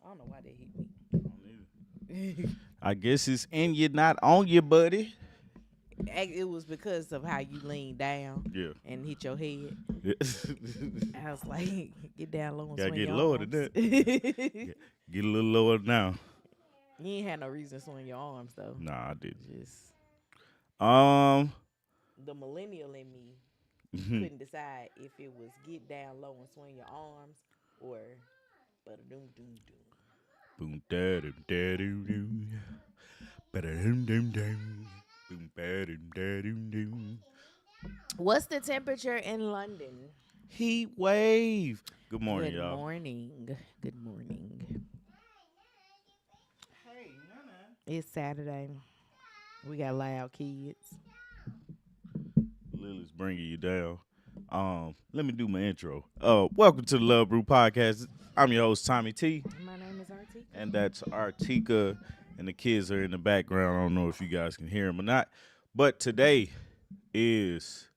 I don't know why they hit me. I guess it's in you, not on you, buddy. It was because of how you leaned down Yeah. and hit your head. Yeah. I was like, get down low and Gotta swing get your lower than arms. that. You Get a little lower now. ain't had no reason to swing your arms though. Nah, I didn't. Just Um, the millennial in me boom, couldn't decide if it was get down low and swing your arms or but doom doom doom. da dum da doo doo, ba dum dum dum, boom ba dum da doo doo. What's the temperature in London? Heat wave. Good morning, Good y'all. morning. Good morning. Hey, Nana. It's Saturday. We got loud kids. Lily's bringing you down. Let me do my intro. Welcome to the Love Brew podcast. I'm your host Tommy T, My name is Artika. and that's Artika, and the kids are in the background. I don't know if you guys can hear them or not, but today is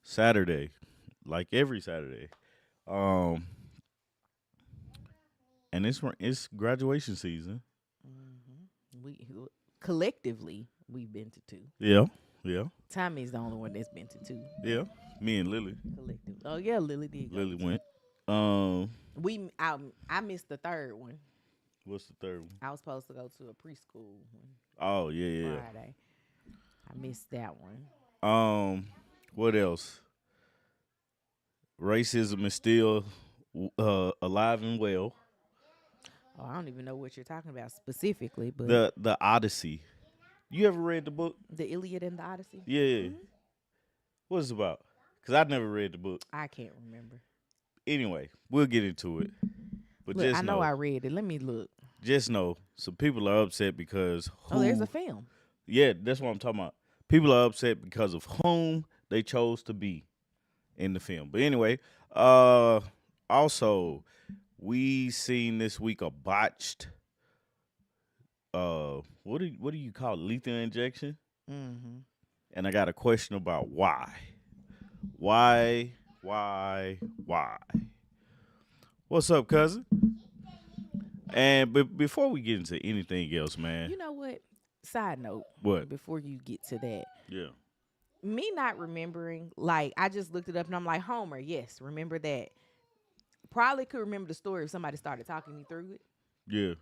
Saturday, like every Saturday. Um, and it's graduation season. We collectively we've been to two. Yeah, yeah, Tommy's the only one that's been to two. yeah. Me and Lily. Collective. Oh yeah, Lily did go. Lily to two. went. Um, I missed the third one. what's the third one? I was supposed to go to a preschool one Oh yeah. Friday. I missed that one. What else? Racism is still alive and well. Oh, I don't even know what you're talking about specifically, but The Odyssey. You ever read the book? the Iliad and the Odyssey. Yeah. What's it about? Because I never read the book. I can't remember. Anyway, we'll get into it. But Look, just I know know, I read it. Let me look. just know, some people are upset because Oh, there's a film. Yeah, that's what I'm talking about. People are upset because of whom they chose to be in the film. But anyway, also we seen this week a botched what do you call it? Lethal injection? Mm-hmm. And I got a question about why. Why? What's up, cousin? And before we get into anything else, man. You know what? Side note. What? Before you get to that, Yeah. me not remembering, like I just looked it up and I'm like, Homer, yes, remember that. Probably could remember the story if somebody started talking me through it. Yeah.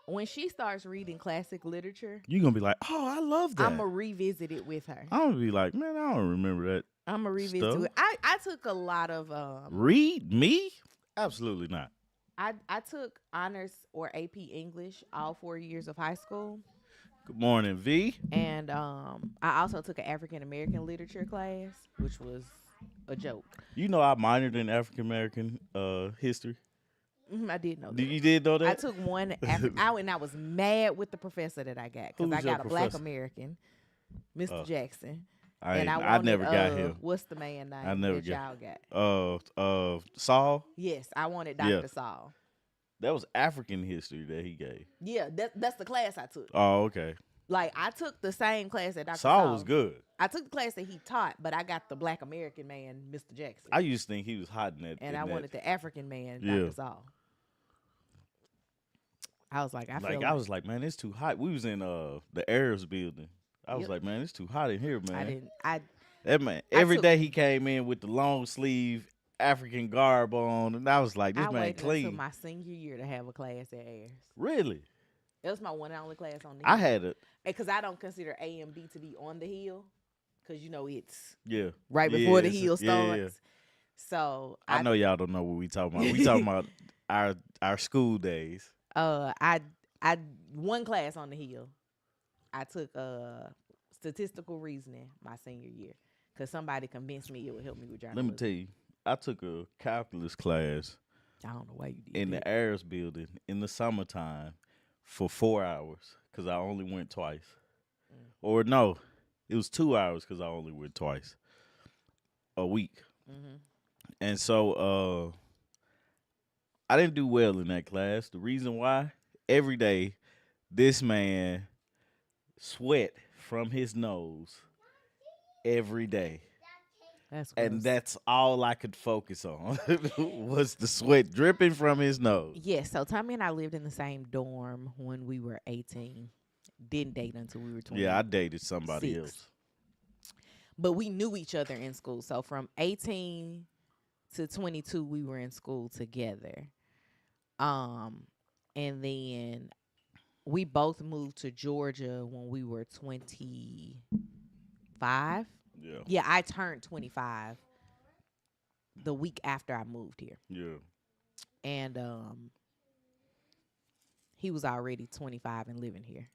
When she starts reading classic literature, You're gonna be like, oh, I love that. I'm going to revisit it with her. I'm gonna be like, man, I don't remember that. I'm going to revisit stuff. it. I took a lot of, Read me? Absolutely not. I took honors or AP English all 4 years of high school. Good morning, V. And I also took an African American literature class, which was a joke. You know I minored in African American history. I did know that. You did know that? I took one and I was mad with the professor that I got because I Who's your got a black professor? American, Mr. Jackson. I wanted, never got him. What's the man name I never that got. y'all got? Saul. Yes, I wanted Yeah. Dr. Saul. That was African history that he gave. Yeah, that's the class I took. Oh, okay. Like I took the same class that Dr. Saul was good. I took the class that he taught, but I got the black American man, Mr. Jackson. I used to think he was hot in that. and I wanted the African man, Yeah. Dr. Saul. I was like, I was like, man, it's too hot. We was in the Arabs building. I was Yep. like, man, it's too hot in here, man. I didn't. I That man, I every took- day he came in with the long sleeve African garb on, and I was like, this I man waited clean. until my senior year to have a class at Ayers. Really? It was my one and only class on the I hill. had a Because I don't consider A and B to be on the hill, because it's yeah. right before the it's- hill yeah, starts. So I know y'all don't know what we talking about. We talking about our school days. I one class on the hill. I took statistical reasoning my senior year because somebody convinced me it would help me with Let journalism. me tell you, I took a calculus class I don't know why you did in that. the Arabs building in the summertime for 4 hours because I only went twice. Or no, it was 2 hours because I only went twice a week. Mhm. And so I didn't do well in that class. The reason why, every day, this man sweat from his nose every day. That's and gross. that's all I could focus on was the sweat dripping from his nose. Yes, so Tommy and I lived in the same dorm when we were 18. Didn't date until we were Yeah, I 26. dated somebody else. But we knew each other in school. So from 18 to 22 we were in school together. Um and then we both moved to Georgia when we were 25. Yeah, Yeah, I turned 25 the week after I moved here. yeah, And he was already 25 and living here.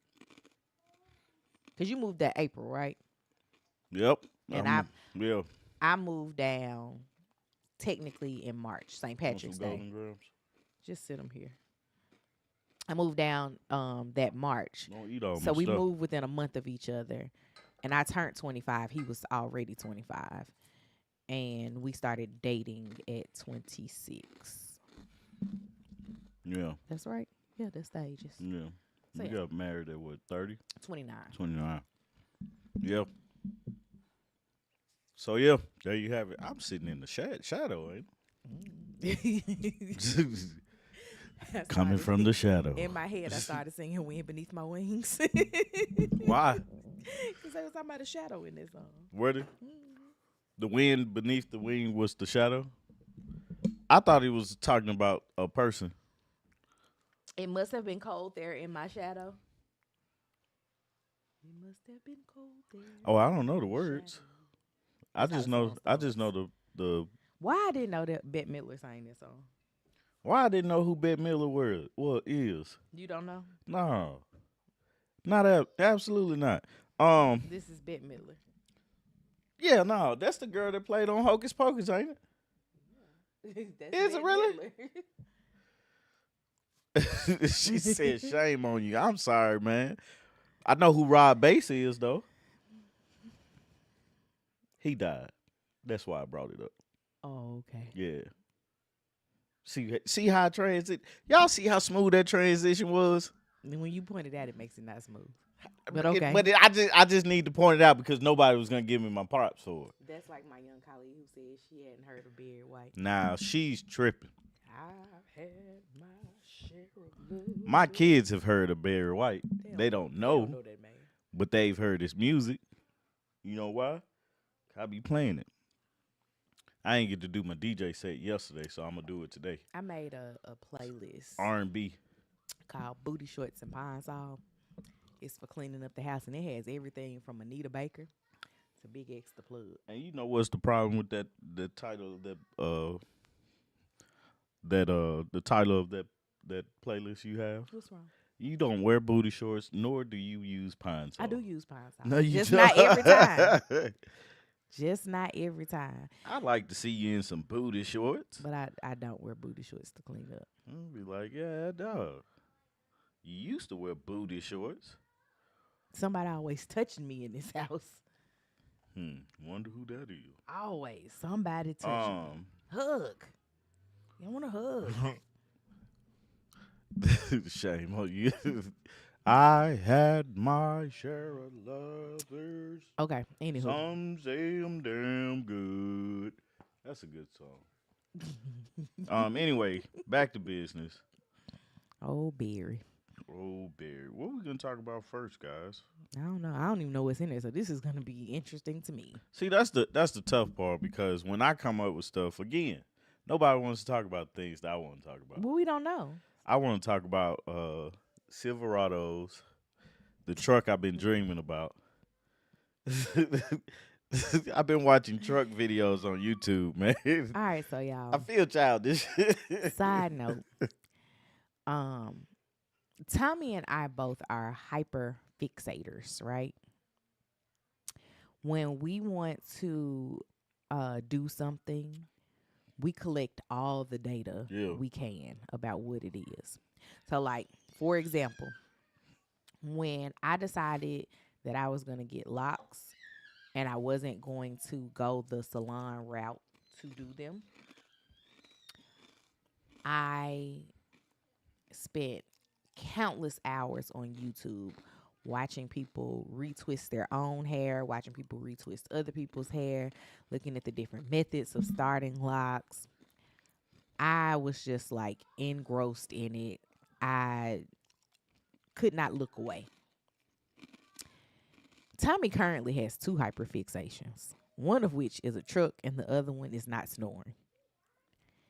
Cuz you moved that April, right? yep. And I Yeah. I moved down technically in March, St. Want some Patrick's Day. golden grams? Just sit them here. I moved down that March. Don't eat all So my we stuff. moved within a month of each other. And I turned 25. He was already 25. And we started dating at 26. Yeah, That's right. Yeah, that's the ages. yeah. So We yeah, got married at what, 30? 29. 29. Yeah. So yeah, there you have it. I'm sitting in the shadow, ain't I? I Coming started from the shadow. in my head, I started singing "Wind Beneath My Wings." Why? Because they was talking about a shadow in this song. Where the wind beneath the wing was the shadow? I thought he was talking about a person. It must have been cold there in my shadow. It must have been cold there. Oh, I don't know the in my words. shadow. That's how the song I just starts. know the Why I didn't know that Bette Midler sang this song? why I didn't know who Bette Miller was. What is? You don't know? No, not absolutely not. This is Bette Midler. Yeah, no, that's the girl that played on Hocus Pocus, ain't That's Is it Bette really? Midler. it? She said, "Shame on you." I'm sorry, man. I know who Rob Bass is though. He died. That's why I brought it up. Oh, okay. Yeah. See how I transit. Y'all see how smooth that transition was. And when you point it out, it makes it not smooth. But okay. I just need to point it out because nobody was gonna give me my props for it. That's like my young colleague who said she hadn't heard of Barry White. Now she's tripping. I've had my share of love. My kids have heard of Barry White. They don't They know, don't know that man. but they've heard his music. You know why? I be playing it. I ain't get to do my DJ set yesterday, so I'm gonna do it today. I made a playlist R&B. called Booty Shorts and Pine Sol. It's for cleaning up the house, and it has everything from Anita Baker to Big X the Plug. And you know what's the problem with that? The title of the title of that playlist you have. What's wrong? You don't wear booty shorts, nor do you use pine I sol. do use Pine Sol. No, you Just don't. not every time. Just not every time. I like to see you in some booty shorts. But I don't wear booty shorts to clean up. I'll be like, yeah, dog. You used to wear booty shorts. Somebody always touching me in this house. Wonder who that is. Always. Somebody touching me. Hug. You want to hug. Shame on you. I had my share of lovers. Okay. Anywho. Some say I'm damn good. That's a good song. Anyway, back to business. Oh, Barry. Oh, Barry. What we gonna talk about first, guys? I don't know. I don't even know what's in there. So this is gonna be interesting to me. See, that's the tough part because when I come up with stuff, again, nobody wants to talk about things that I want to talk about. But we don't know. I want to talk about Silverados, the truck I've been dreaming about. I've been watching truck videos on YouTube, man. All right, so y'all. I feel childish. Side note. Tommy and I both are hyper fixators, right? When we want to do something, we collect all the data we can about what it is. So, like, for example, when I decided that I was going to get locks and I wasn't going to go the salon route to do them, I spent countless hours on YouTube watching people retwist their own hair, watching people retwist other people's hair, looking at the different methods of starting locks. I was just like engrossed in it. I could not look away. Tommy currently has two hyperfixations, one of which is a truck and the other one is not snoring.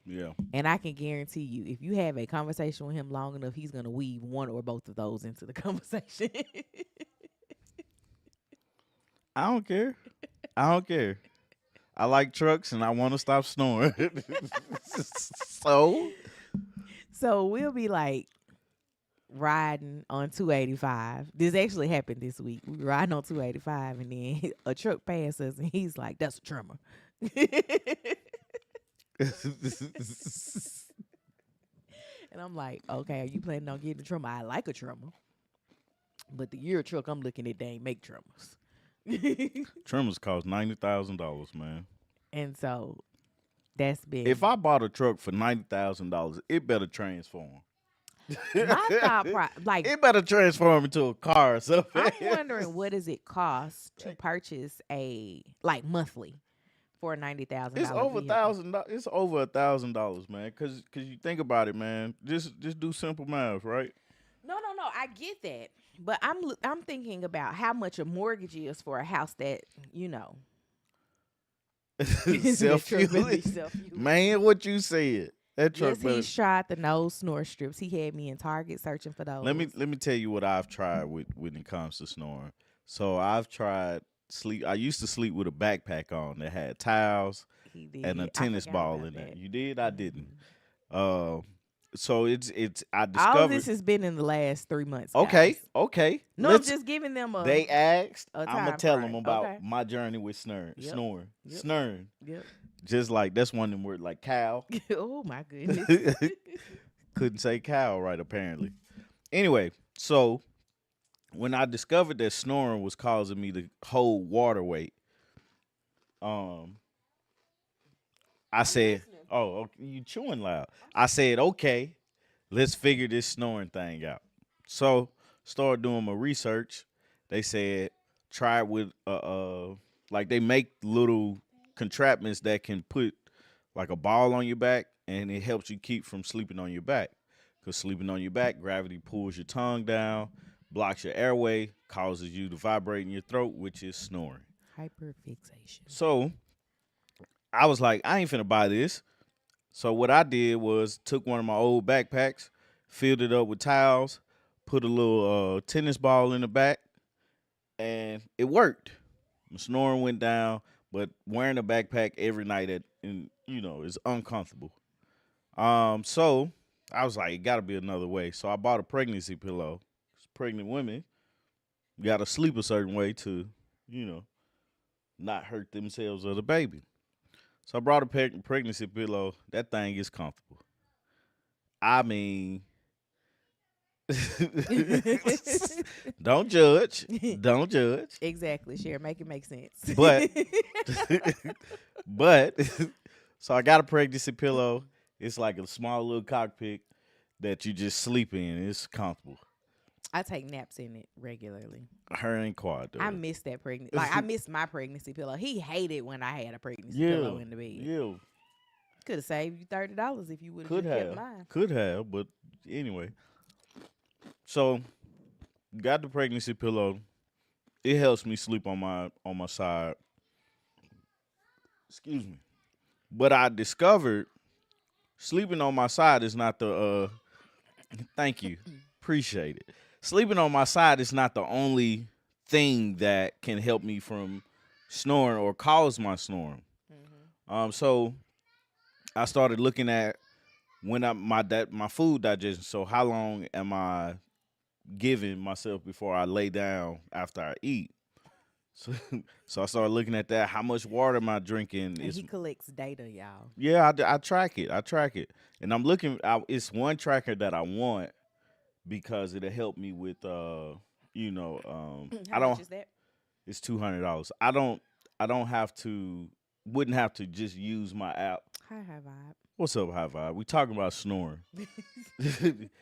Yeah. And I can guarantee you, if you have a conversation with him long enough, he's going to weave one or both of those into the conversation. I don't care. I don't care. I like trucks and I want to stop snoring. So So we'll be like riding on 285. This actually happened this week. We were riding on 285 and then a truck passed us and he's like, "That's a trimmer." And I'm like, "Okay, are you planning on getting a trimmer? I like a trimmer. But the year truck I'm looking at, they ain't make trimmers." trimmers cost $90,000, man. And so that's been If I bought a truck for $90,000, it better transform. my thought. Like, It better transform into a car or something. I'm wondering what does it cost to purchase a like monthly for a $90,000? It's over $1,000. It's over $1,000, man. Cause you think about it, man. Just do simple math, right? No. I get that, but I'm thinking about how much a mortgage is for a house that Self-fueling. Man, what you said? That truck. Yes, he's tried the nose snore strips. He had me in Target searching for those. Let me tell you what I've tried with when it comes to snoring. So I've tried sleep. I used to sleep with a backpack on that had towels and a tennis ball in it. You did? I didn't. Mm-hmm. So it's I All of discovered. this has been in the last 3 months. Okay, Guys. okay. No, I'm just giving them a. They asked. I'm I'm gonna tell them about my journey with snoring. Yep. Snoring. Yep. Snoring. Yep. Just like that's one of them words like cow. Oh my goodness. Couldn't say cow right apparently. Anyway, so when I discovered that snoring was causing me to hold water weight, I said, "Oh, okay, you chewing loud." I said, "Okay, let's figure this snoring thing out." So, started doing my research. They said try it with like they make little contraptions that can put like a ball on your back, and it helps you keep from sleeping on your back. Because sleeping on your back, gravity pulls your tongue down, blocks your airway, causes you to vibrate in your throat, which is snoring. Hyperfixation. So I was like, I ain't finna buy this. So what I did was took one of my old backpacks, filled it up with towels, put a little tennis ball in the back, and it worked. My snoring went down, but wearing a backpack every night is uncomfortable. So I was like, it got to be another way. So I bought a pregnancy pillow. 'Cause pregnant women got to sleep a certain way to, not hurt themselves or the baby. So I brought a pregnancy pillow. That thing is comfortable. I mean, don't judge. Don't judge. Exactly. Share. Make it make sense. But, but, so I got a pregnancy pillow. It's like a small little cockpit that you just sleep in. It's comfortable. I take naps in it regularly. Her ain't quiet though. I miss that pregnancy. Like I miss my pregnancy pillow. He hated when I had a pregnancy pillow in the bed. Yeah. Could have saved you $30 if you would have kept mine. Could have, but anyway. So got the pregnancy pillow. It helps me sleep on my side. Excuse me. But I discovered sleeping on my side is not the thank you. Appreciate it. Sleeping on my side is not the only thing that can help me from snoring or cause my snoring. Mm-hmm. So I started looking at when my food digestion. So how long am I giving myself before I lay down after I eat? So I started looking at that. How much water am I drinking? And he collects data, y'all. Yeah, I track it. And I'm looking. It's one tracker that I want because it'll help me with How I don't. much is that? It's $200. I don't have to. Wouldn't have to just use my app. Hi vibe. What's up, high vibe? We talking about snoring.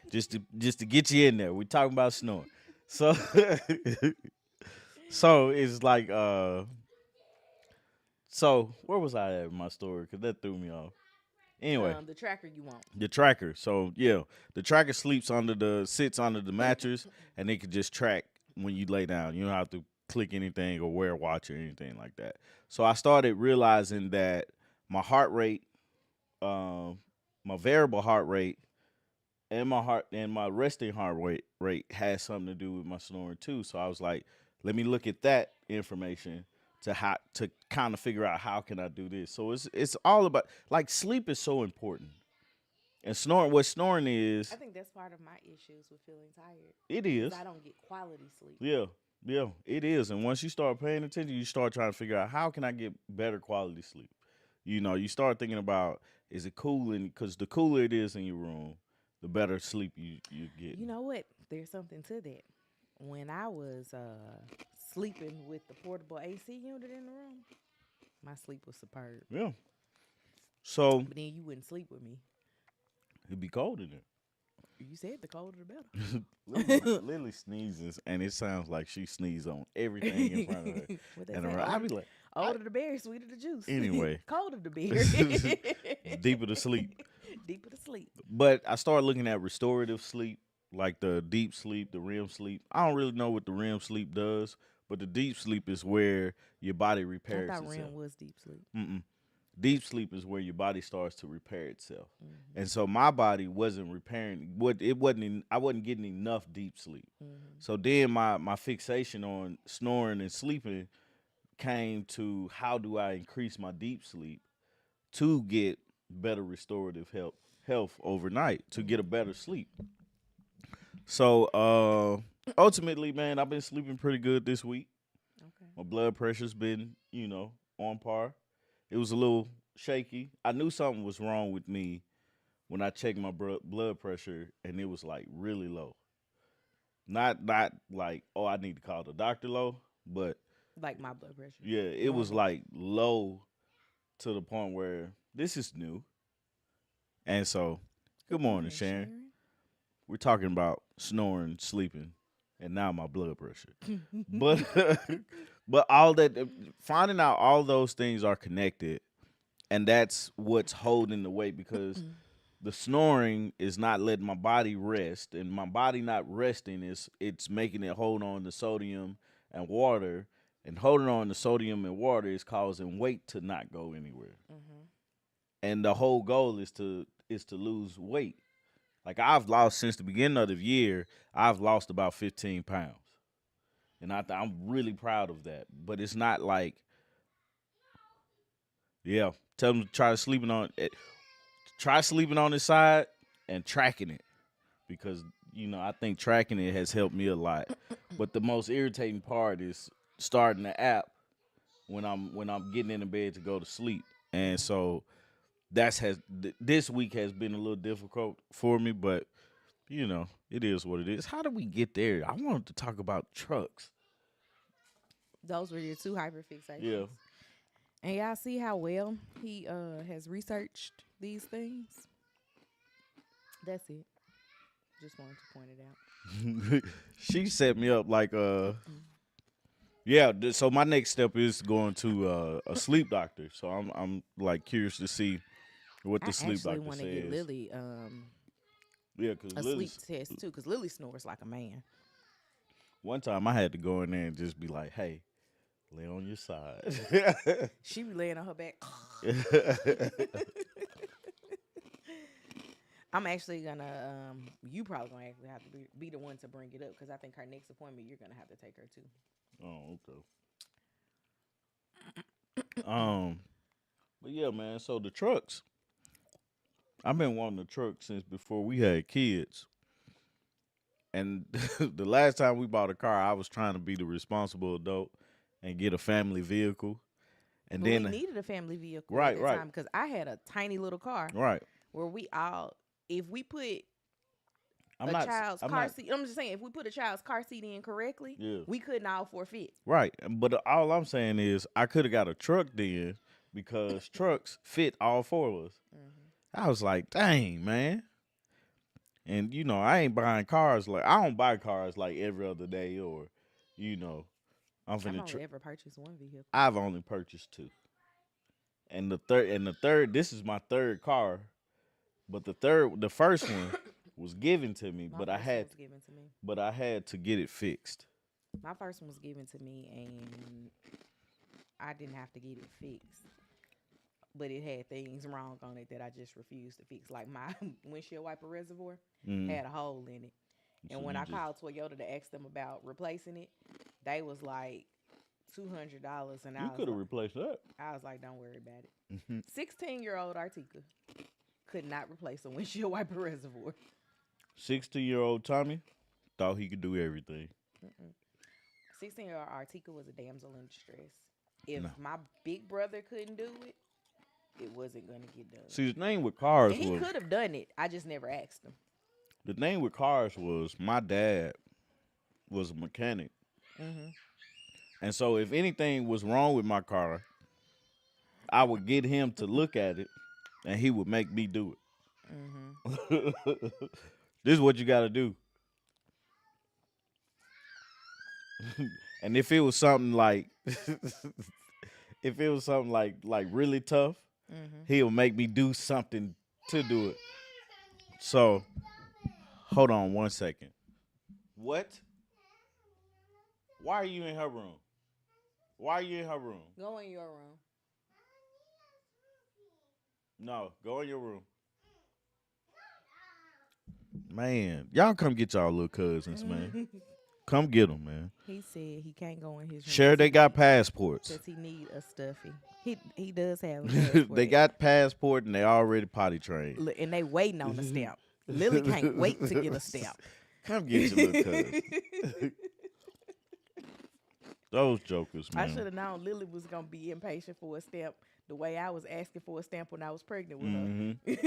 just to get you in there. We talking about snoring. So so it's like so where was I at in my story? Cause that threw me off. Anyway, The tracker you want. the tracker. So yeah, the tracker sits under the mattress, and it can just track when you lay down. You don't have to click anything or wear a watch or anything like that. So I started realizing that my heart rate, um, my variable heart rate, and my resting heart rate has something to do with my snoring too. So I was like, let me look at that information to kind of figure out how can I do this. So it's all about, like, sleep is so important. And snoring, what snoring I is, think that's part of my issues with feeling tired it is is. I don't get quality sleep. Yeah, yeah, it is. And once you start paying attention, you start trying to figure out how can I get better quality sleep. You start thinking about, is it cooling? Because the cooler it is in your room, the better sleep you get. You know what? There's something to that. When I was sleeping with the portable AC unit in the room, my sleep was superb. Yeah. So But then you wouldn't sleep with me. it'd be cold in there. You said the colder the Lily, better. Lily sneezes, and it sounds like she sneezes on everything in front of her. What they And say? I be like, I, Older the berry, sweeter the juice. anyway, Colder the berry. deeper to sleep. Deeper to sleep. But I started looking at restorative sleep, like the deep sleep, the REM sleep. I don't really know what the REM sleep does, but the deep sleep is where your body I repairs thought itself. REM was deep sleep. Mm-mm. Deep sleep is where your body starts to repair itself. Mm-hmm. And so my body wasn't repairing. I wasn't getting enough deep sleep. Mm-hmm. So then my fixation on snoring and sleeping came to, how do I increase my deep sleep to get better restorative health overnight, to get a Mm-hmm. better sleep. So ultimately, man, I've been sleeping pretty good this week. Okay. My blood pressure's been, on par. It was a little shaky. I knew something was wrong with me when I checked my blood pressure, and it was like really low. Not like, oh, I need to call the doctor low, but Like my blood pressure. yeah, it was Normal. like low to the point where this is new. And so, good Good morning, morning, Sharon. Sharon. We're talking about snoring, sleeping, and now my blood pressure. But but all that, finding out all those things are connected, and that's what's holding the weight, because the snoring is not letting my body rest, and my body not resting is, it's making it hold on to sodium and water, and holding on to sodium and water is causing weight to not go anywhere. Mm-hmm. And the whole goal is to lose weight. Like, I've lost, since the beginning of the year, I've lost about 15 pounds, and I'm really proud of that. But it's not like, yeah, tell them to try sleeping on it. Try sleeping on the side and tracking it, because I think tracking it has helped me a lot. But the most irritating part is starting the app when I'm getting into bed to go to sleep, and Mm-hmm. so this week has been a little difficult for me, but it is what it is. How do we get there? I wanted to talk about trucks. Those were your two Yeah. hyperfixations. And y'all see how well he has researched these things? That's it. Just wanted to point it out. She set me up like, yeah. So my next step is going to a sleep doctor. So I'm like curious to see what I the sleep actually doctor want to get says. Lily Yeah, because a sleep Lily's, test too, because Lily snores like a man. one time I had to go in there and just be like, hey, lay on your side. She be laying on her back. I'm actually gonna. You probably gonna actually have to be the one to bring it up because I think her next appointment you're gonna have to take her to. Oh, okay. But yeah, man. So the trucks, I've been wanting a truck since before we had kids. And the last time we bought a car, I was trying to be the responsible adult and get a family vehicle. And But we then, needed a family vehicle at right, that right, time because I had a tiny little car right. where we all, if we put I'm a not, child's I'm car not, seat, I'm just saying, if we put a child's car seat in correctly, yeah, we couldn't all forfeit. right. But all I'm saying is, I could have got a truck then, because trucks fit all four of us. Mm-hmm. I was like, dang, man. And I ain't buying cars like I don't buy cars like every other day or, you know, I'm I've finna. only ever purchased one vehicle. I've only purchased two, and the third. This is my third car, but the first one was given to me, My first one was given to me. but I had to get it fixed. My first one was given to me, and I didn't have to get it fixed. But it had things wrong on it that I just refused to fix. Like my windshield wiper reservoir Mm. had a hole in it. So And when you I just called Toyota to ask them about replacing it, they was like $200, and you could have replaced that. I was like, don't worry about it. 16-year-old Artika could not replace a windshield wiper reservoir. 60-year-old Tommy thought he could do everything. 16-year-old Artika was a damsel in distress. If No. my big brother couldn't do it, it wasn't gonna get done. See, the thing with cars And he was could have done it. I just never asked him. the thing with cars was my dad was a mechanic, and so if anything was wrong with my car, I would get him to look at it, and he would make me do it. This is what you got to do. And if it was something like, really tough, he'll make me do something to do it. So, hold on one second. What? Why are you in her room? Why are you in her room? Go in your room. No, go in your room. Man, y'all come get y'all little cousins, man. Come get them, man. He said he can't go in his room. Sure, they got passports. Because he need a stuffy. He does have a passport. They got passport and they already potty trained. Look, and they waiting on the stamp. Lily can't wait to get a stamp. Come get your little cousin. Those jokers, man. I should have known Lily was going to be impatient for a stamp the way I was asking for a stamp when I was pregnant with her.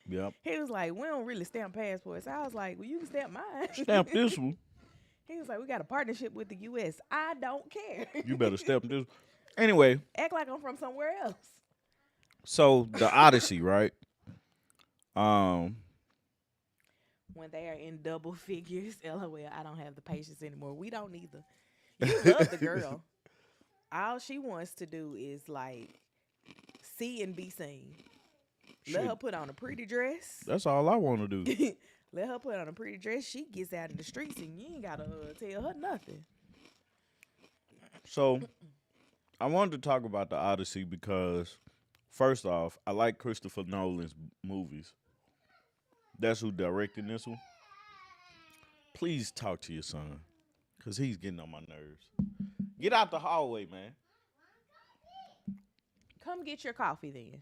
Yep. He was like, we don't really stamp passports. I was like, well, you can stamp mine. Stamp this one. He was like, we got a partnership with the U.S. I don't care. You better stamp this. Anyway. Act like I'm from somewhere else. So, the Odyssey, right? When they are in double figures, LOL, I don't have the patience anymore. We don't either. You love the girl. All she wants to do is, like, see and be seen. Let her put on a pretty dress. That's all I want to do. Let her put on a pretty dress. She gets out in the streets and you ain't got to tell her nothing. So, I wanted to talk about the Odyssey because, first off, I like Christopher Nolan's movies. That's who directed this one. Please talk to your son because he's getting on my nerves. Get out the hallway, man. Come get your coffee then.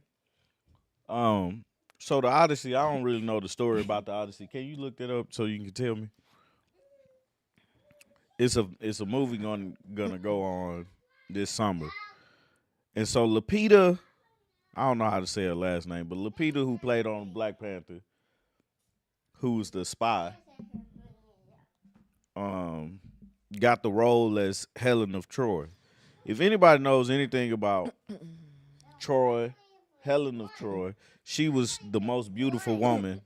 So the Odyssey, I don't really know the story about the Odyssey. Can you look that up so you can tell me? It's a movie gonna go on this summer. And so Lupita, I don't know how to say her last name, but Lupita, who played on Black Panther, who's the spy, got the role as Helen of Troy. If anybody knows anything about Troy, Helen of Troy, she was the most beautiful woman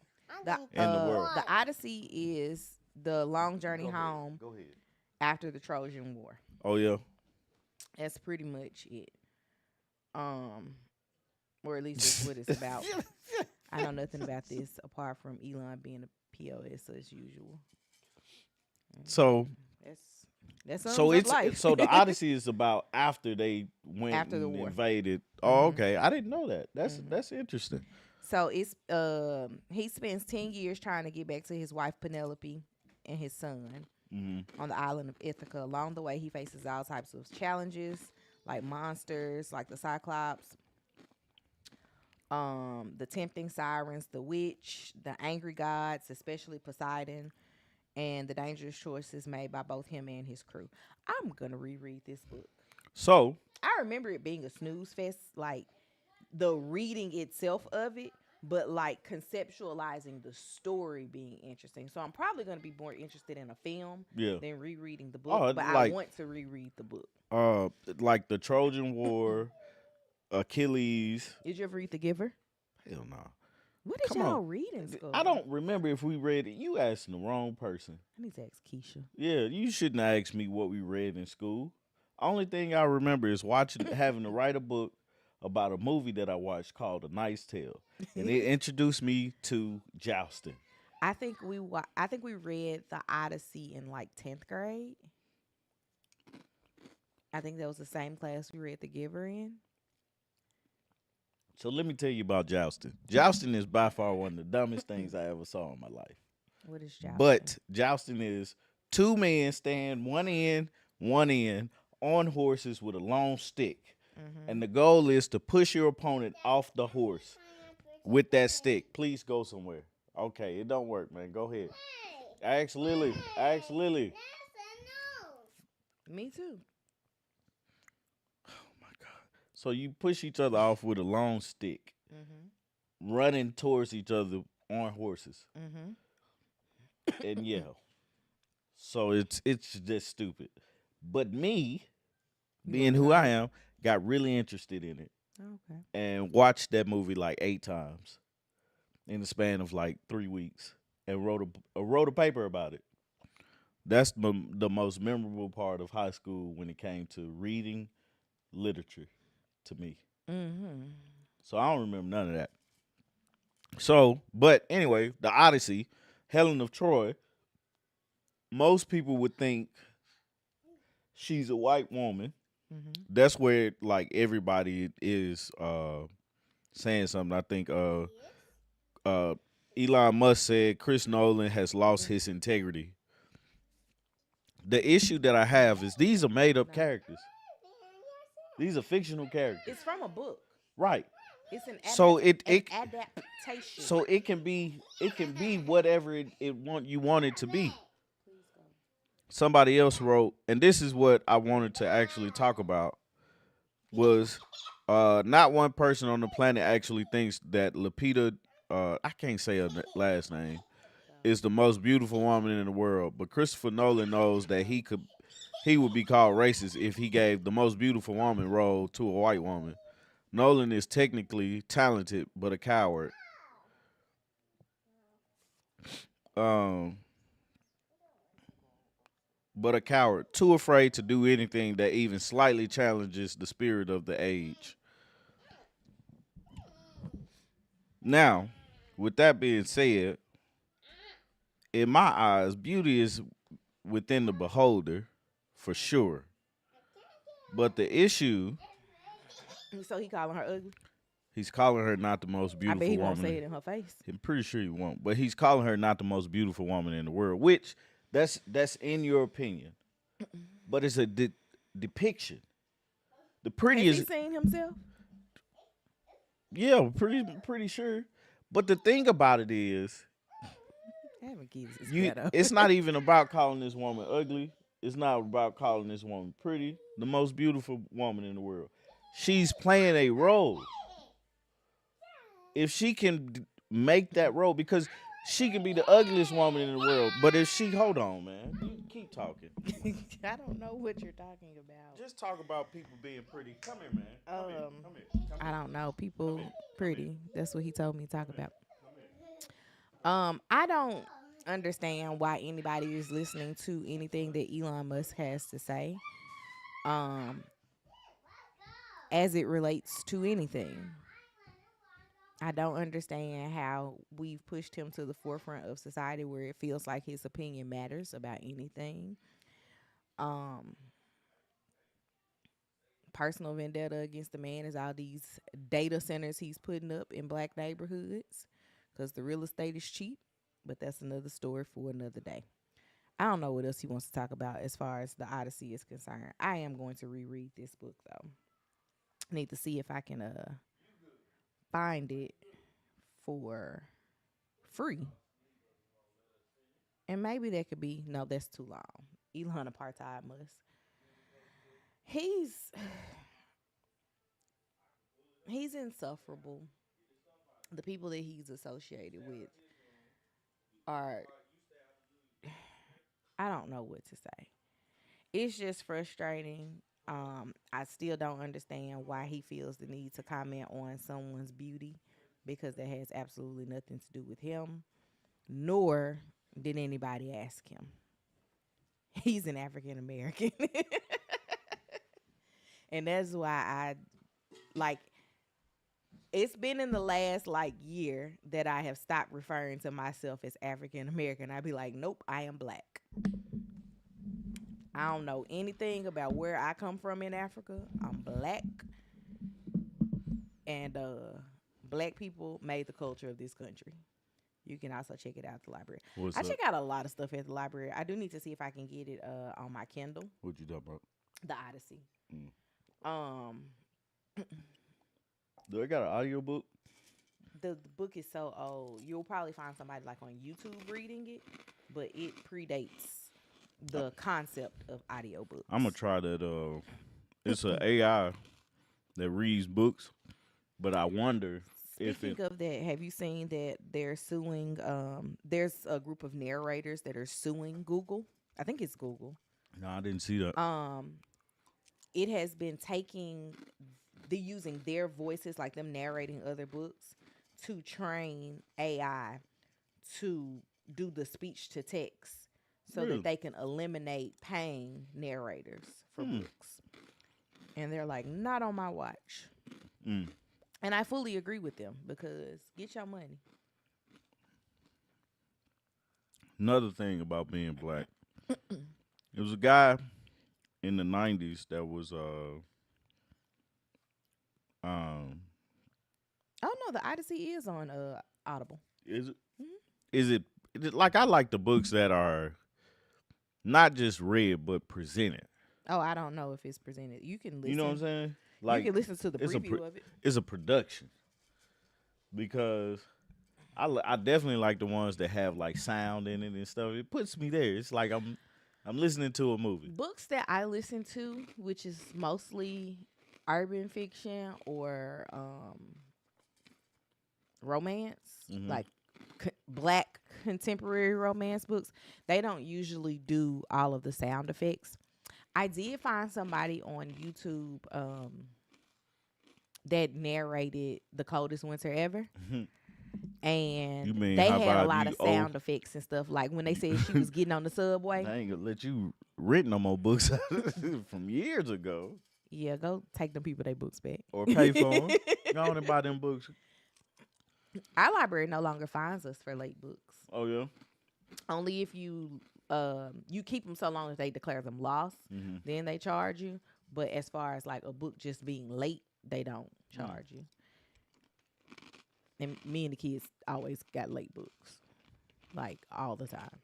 in the world. The Odyssey is the long journey home after the Trojan War. Oh, yeah? That's pretty much it. Or at least that's what it's about. I know nothing about this apart from Elon being a POS as usual. So that's so it's life. so the Odyssey is about after they went after the and war. Invaded. Oh, okay. I didn't know that. That's interesting. So it's he spends 10 years trying to get back to his wife Penelope and his son on the island of Ithaca. Along the way, he faces all types of challenges, like monsters, like the Cyclops, the tempting sirens, the witch, the angry gods, especially Poseidon, and the dangerous choices made by both him and his crew. I'm gonna reread this book. So I remember it being a snooze fest, like the reading itself of it, but like conceptualizing the story being interesting. So I'm probably going to be more interested in a film than rereading the book. But I want to reread the book. Like the Trojan War, Achilles. Did you ever read The Giver? Hell no. What did Come on. y'all read in school? I don't remember if we read it. You asking the wrong person. I need to ask Keisha. Yeah, you shouldn't ask me what we read in school. Only thing I remember is watching, having to write a book about a movie that I watched called A Knight's Tale, and it introduced me to jousting. I think we read the Odyssey in like 10th grade. I think that was the same class we read The Giver in. So let me tell you about jousting. Jousting is by far one of the dumbest things I ever saw in my life. What is jousting? But jousting is two men stand one end on horses with a long stick. And Mm-hmm. the goal is to push your opponent off the horse with that stick. Please go somewhere. Okay, it don't work, man. Go ahead. Ask Lily. Ask Lily. Me too. Oh my God. So you push each other off with a long stick, Mm-hmm. running towards each other on horses. Mm-hmm. And yeah. So it's just stupid. But me, You being were who I taught. am, got really interested in it Okay. and watched that movie like 8 times in the span of like 3 weeks and wrote a paper about it. That's the most memorable part of high school when it came to reading literature to me. Mm-hmm. So I don't remember none of that. So, but anyway, the Odyssey, Helen of Troy, most people would think she's a white woman. Mm-hmm. That's where like everybody is saying something. I think uh Elon Musk said Chris Nolan has lost his integrity. The issue that I have is these are made up No. characters. These are fictional characters. It's from a book. Right. It's an So an it adaptation. so it can be whatever it want it to be. Please go. Somebody else wrote, and this is what I wanted to actually talk about was not one person on the planet actually thinks that Lupita I can't say her last name is the most beautiful woman in the world, but Christopher Nolan knows that he would be called racist if he gave the most beautiful woman role to a white woman. Nolan is technically talented but a coward. Um but a coward, too afraid to do anything that even slightly challenges the spirit of the age. Now, with that being said, in my eyes, beauty is within the beholder for sure. But the issue, So he calling her ugly. he's calling her not the most I bet beautiful he won't say woman. it in her face. I'm pretty sure he won't, but he's calling her not the most beautiful woman in the world, which that's in your opinion. But it's a depiction. The Has he prettiest, seen himself? yeah, pretty sure. But the thing about it is, Having kids is you ghetto. it's not even about calling this woman ugly. It's not about calling this woman pretty. The most beautiful woman in the world. She's playing a role. If she can make that role, because she can be the ugliest woman in the world, but if she, hold on, man, you keep talking. I don't know what you're talking about. Just talk about people being pretty. Come here, man. Come here. Um, Come here. Come I here. don't know. Come People here. Come here. pretty. That's what he told me to talk Come here. about. Come here. I don't understand why anybody is listening to anything that Elon Musk has to say. Um, as it relates to anything. I don't understand how we've pushed him to the forefront of society where it feels like his opinion matters about anything. Um, Personal vendetta against the man is all these data centers he's putting up in black neighborhoods because the real estate is cheap. But that's another story for another day. I don't know what else he wants to talk about as far as the Odyssey is concerned. I am going to reread this book though. Need to see if I can find it for free. And maybe that could be no, that's too long. Elon Apartheid must. He's he's insufferable. The people that he's associated with are I don't know what to say. It's just frustrating. I still don't understand why he feels the need to comment on someone's beauty because that has absolutely nothing to do with him, nor did anybody ask him. He's an African American. And that's why I like it's been in the last like year that I have stopped referring to myself as African American. I'd be like, nope, I am black. I don't know anything about where I come from in Africa. I'm black, and black people made the culture of this country. You can also check it out at the library. What's I up? check out a lot of stuff at the library. I do need to see if I can get it on my Kindle, What you talking about? The Odyssey. Mm. Um, Do they got an audio book? the book is so old. You'll probably find somebody like on YouTube reading it, but it predates the concept of audiobooks. I'm gonna try that. It's an AI that reads books, but I wonder if Speaking it. of that, have you seen that they're suing? There's a group of narrators that are suing Google. I think it's Google. No, I didn't see that. Um, it has been taking the using their voices, like them narrating other books, to train AI to do the speech to text, so Really? that they can eliminate paying narrators for books. And they're like, not on my watch. Mm. And I fully agree with them because get your money. Another thing about being black, it was a guy in the '90s that was um Oh no, the Odyssey is on Audible. is it Mhm. is it like I like the books that are not just read but presented. Oh, I don't know if it's presented. You can listen. You know what I'm saying? You Like can listen to the it's preview of it. it's a production because I definitely like the ones that have like sound in it and stuff. It puts me there. It's like I'm listening to a movie. Books that I listen to, which is mostly urban fiction or romance, Mhm. like black contemporary romance books, they don't usually do all of the sound effects. I did find somebody on YouTube that narrated The Coldest Winter Ever. You And mean they how had a about lot you of sound effects and stuff. Like when they said she was getting on the subway. I ain't gonna let you rent no more books from years ago Yeah, go take them people their books back. or pay for them. Go on and buy them books. Our library no longer fines us for late books. Oh yeah. Only if you you keep them so long as they declare them lost, Mm-hmm. then they charge you. But as far as like a book just being late, they don't charge you. And me and the kids always got late books, like all the time.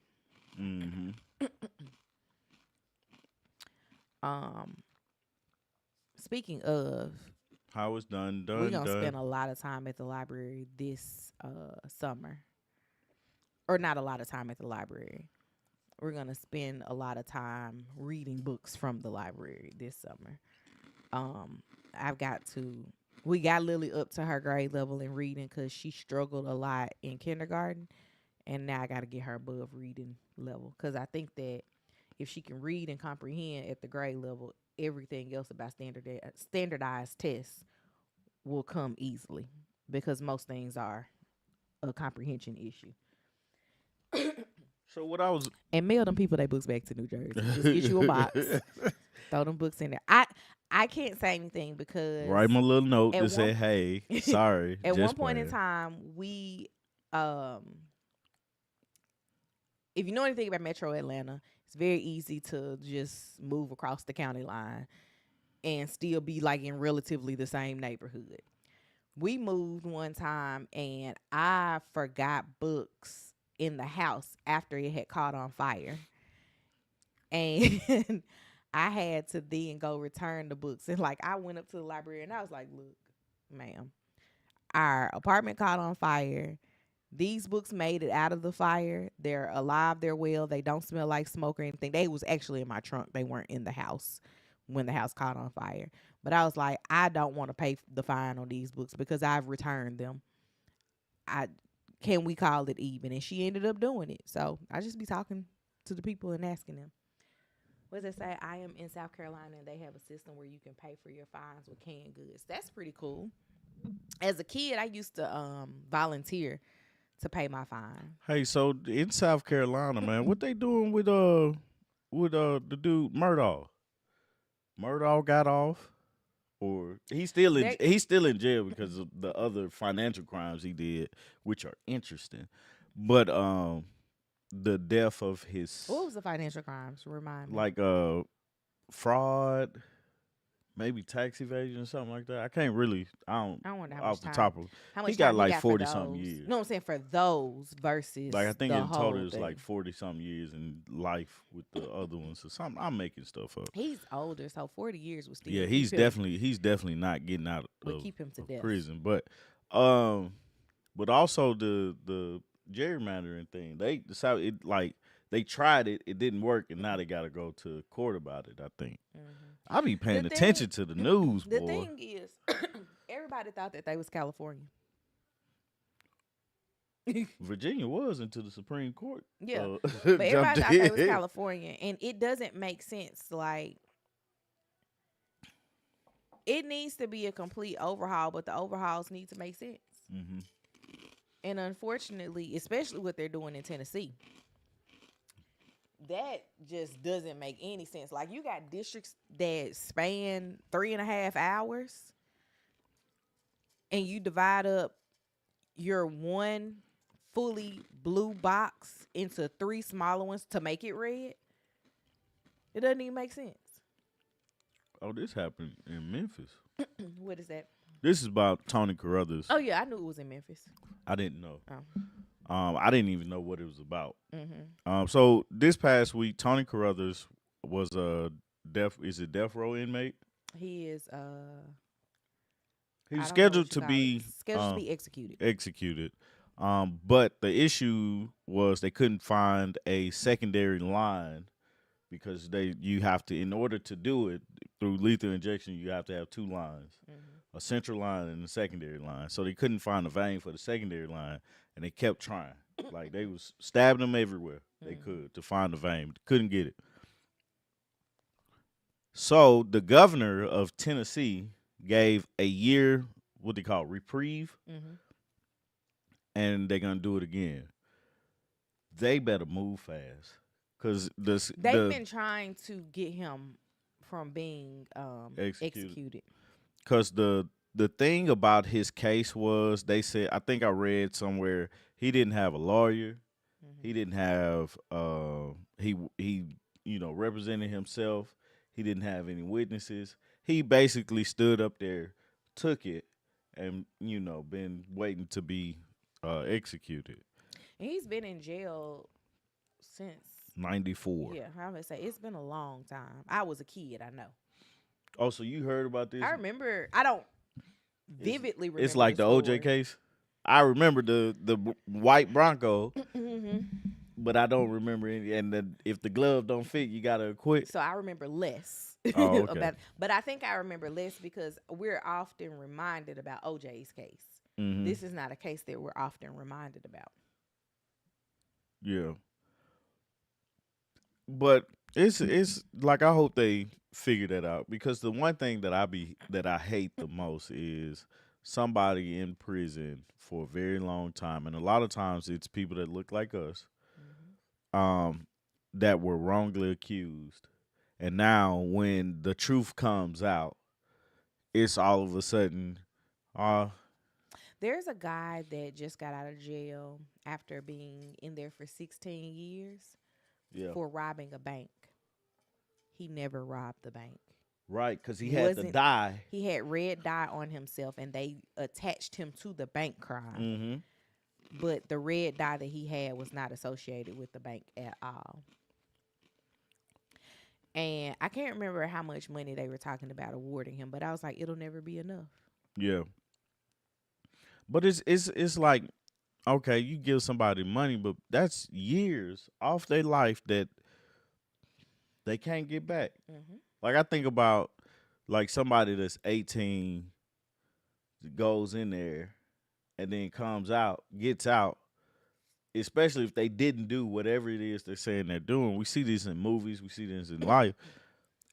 Mm-hmm. Speaking of, How it's done, we're done, gonna done. spend a lot of time at the library this summer, or not a lot of time at the library. We're gonna spend a lot of time reading books from the library this summer. I've got to. We got Lily up to her grade level in reading because she struggled a lot in kindergarten, and now I got to get her above reading level because I think that if she can read and comprehend at the grade level, everything else about standardized tests will come easily because most things are a comprehension issue. So what I was And mail them people their books back to New Jersey. Just get you a box, throw them books in there. I can't say anything because write my little note at to one- say, "Hey, sorry." at just one point in playing. time, we if you know anything about Metro Atlanta, it's very easy to just move across the county line and still be like in relatively the same neighborhood. We moved one time and I forgot books in the house after it had caught on fire. And I had to then go return the books. And like I went up to the library and I was like, look, ma'am, our apartment caught on fire. These books made it out of the fire. They're alive, they're well, they don't smell like smoke or anything. They was actually in my trunk. They weren't in the house when the house caught on fire. But I was like, I don't want to pay the fine on these books because I've returned them. Can we call it even? And she ended up doing it. So I just be talking to the people and asking them. What does it say? I am in South Carolina and they have a system where you can pay for your fines with canned goods. That's pretty cool. As a kid, I used to volunteer to pay my fine. Hey, so in South Carolina, man, what they doing with the dude Murdoch? Murdoch got off, or They he's still in jail because of the other financial crimes he did, which are interesting. But the death of What his was the financial crimes? Remind me. like fraud, maybe tax evasion or something like that. I can't really. I don't I wonder off the top of. how He much got time he like got for 40 something those. years. No, I'm saying for those Like versus I think the in total whole it's like thing. 40 something years in life with the other ones or something. I'm making stuff up. He's older, so 40 years would Yeah, still keep him he's definitely not getting out would keep him to of death. prison. Um but also the gerrymandering thing. They decided it like they tried it, it didn't work, and now they got to go to court about it. I think Hmm. I be The paying thing, attention to the news, the boy. thing is, everybody thought that they was California. Virginia was into the Supreme Court. Yeah, but Jumped everybody thought they was in. California, and it doesn't make sense. Like it needs to be a complete overhaul, but the overhauls need to make sense. Hmm. And unfortunately, especially what they're doing in Tennessee, that just doesn't make any sense. Like you got districts that span 3.5 hours, and you divide up your one fully blue box into three smaller ones to make it red. It doesn't even make sense. Oh, this happened in Memphis. What is that? This is about Tony Carruthers. Oh yeah, I knew it was in Memphis. I didn't know. Oh. I didn't even know what it was about. Mm-hmm. So this past week, Tony Carruthers was a death row inmate. He is He was I don't know scheduled what you to call it. be Scheduled to be executed. executed. But the issue was they couldn't find a secondary line because you have to, in order to do it through lethal injection, you have to have two lines, Mm-hmm. a central line and a secondary line. So they couldn't find a vein for the secondary line, and they kept trying. Like they was stabbing them everywhere they Mm-hmm. could to find the vein, but couldn't get it. So the governor of Tennessee gave a year, what they call reprieve, Mm-hmm. and they're gonna do it again. They better move fast, cause They've been trying to get him from being executed. executed. Cause the thing about his case was they said, I think I read somewhere, he didn't have a lawyer, Mm-hmm. he didn't have he represented himself, he didn't have any witnesses. He basically stood up there, took it, and been waiting to be executed. And he's been in jail since. 94. Yeah, I'm gonna say it's been a long time. I was a kid. I know. Oh, so you heard about this? I remember. I don't It's, vividly it's remember like the the OJ story. case. I remember the white Bronco, Hmm. but I don't remember any. And if the glove don't fit, you gotta quit. So I remember less Oh, okay. about, but I think I remember less because we're often reminded about OJ's case. Hmm. This is not a case that we're often reminded about. Yeah, but it's like I hope they figure that out, because the one thing that I hate the most is somebody in prison for a very long time, and a lot of times it's people that look like us, Hmm. um, that were wrongly accused, and now when the truth comes out, it's all of a sudden, uh, There's a guy that just got out of jail after being in there for 16 years yeah, for robbing a bank. He never robbed the bank. right, because he had to Wasn't die. He had red dye on himself and they attached him to the bank crime. Mm-hmm. But the red dye that he had was not associated with the bank at all. And I can't remember how much money they were talking about awarding him, but I was like, it'll never be enough. Yeah, but it's like, okay, you give somebody money, but that's years off their life that they can't get back. Hmm. Like I think about like somebody that's 18 goes in there and then comes out, gets out, especially if they didn't do whatever it is they're saying they're doing. We see this in movies, we see this in life,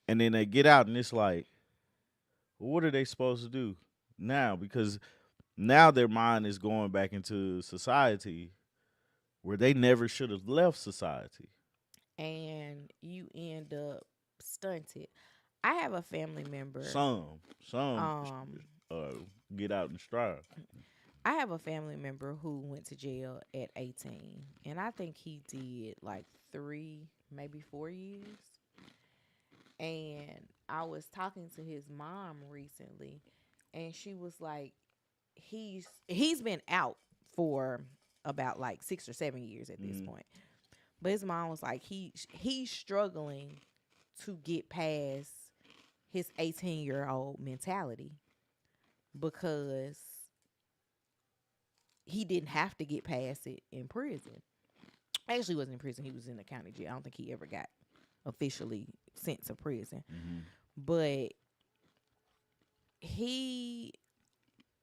and then they get out and it's like, what are they supposed to do? now because now their mind is going back into society where they never should have left society. and you end up stunted. I have a family member. Some Um, uh, get out and strive. I have a family member who went to jail at 18, and I think he did like 3, maybe 4 years. And I was talking to his mom recently, and she was like, he's been out for about like 6 or 7 years at this Mm, point. But his mom was like, he's struggling to get past his 18-year-old mentality because he didn't have to get past it in prison. Actually, he wasn't in prison. He was in the county jail. I don't think he ever got officially sent to prison. mm-hmm. But he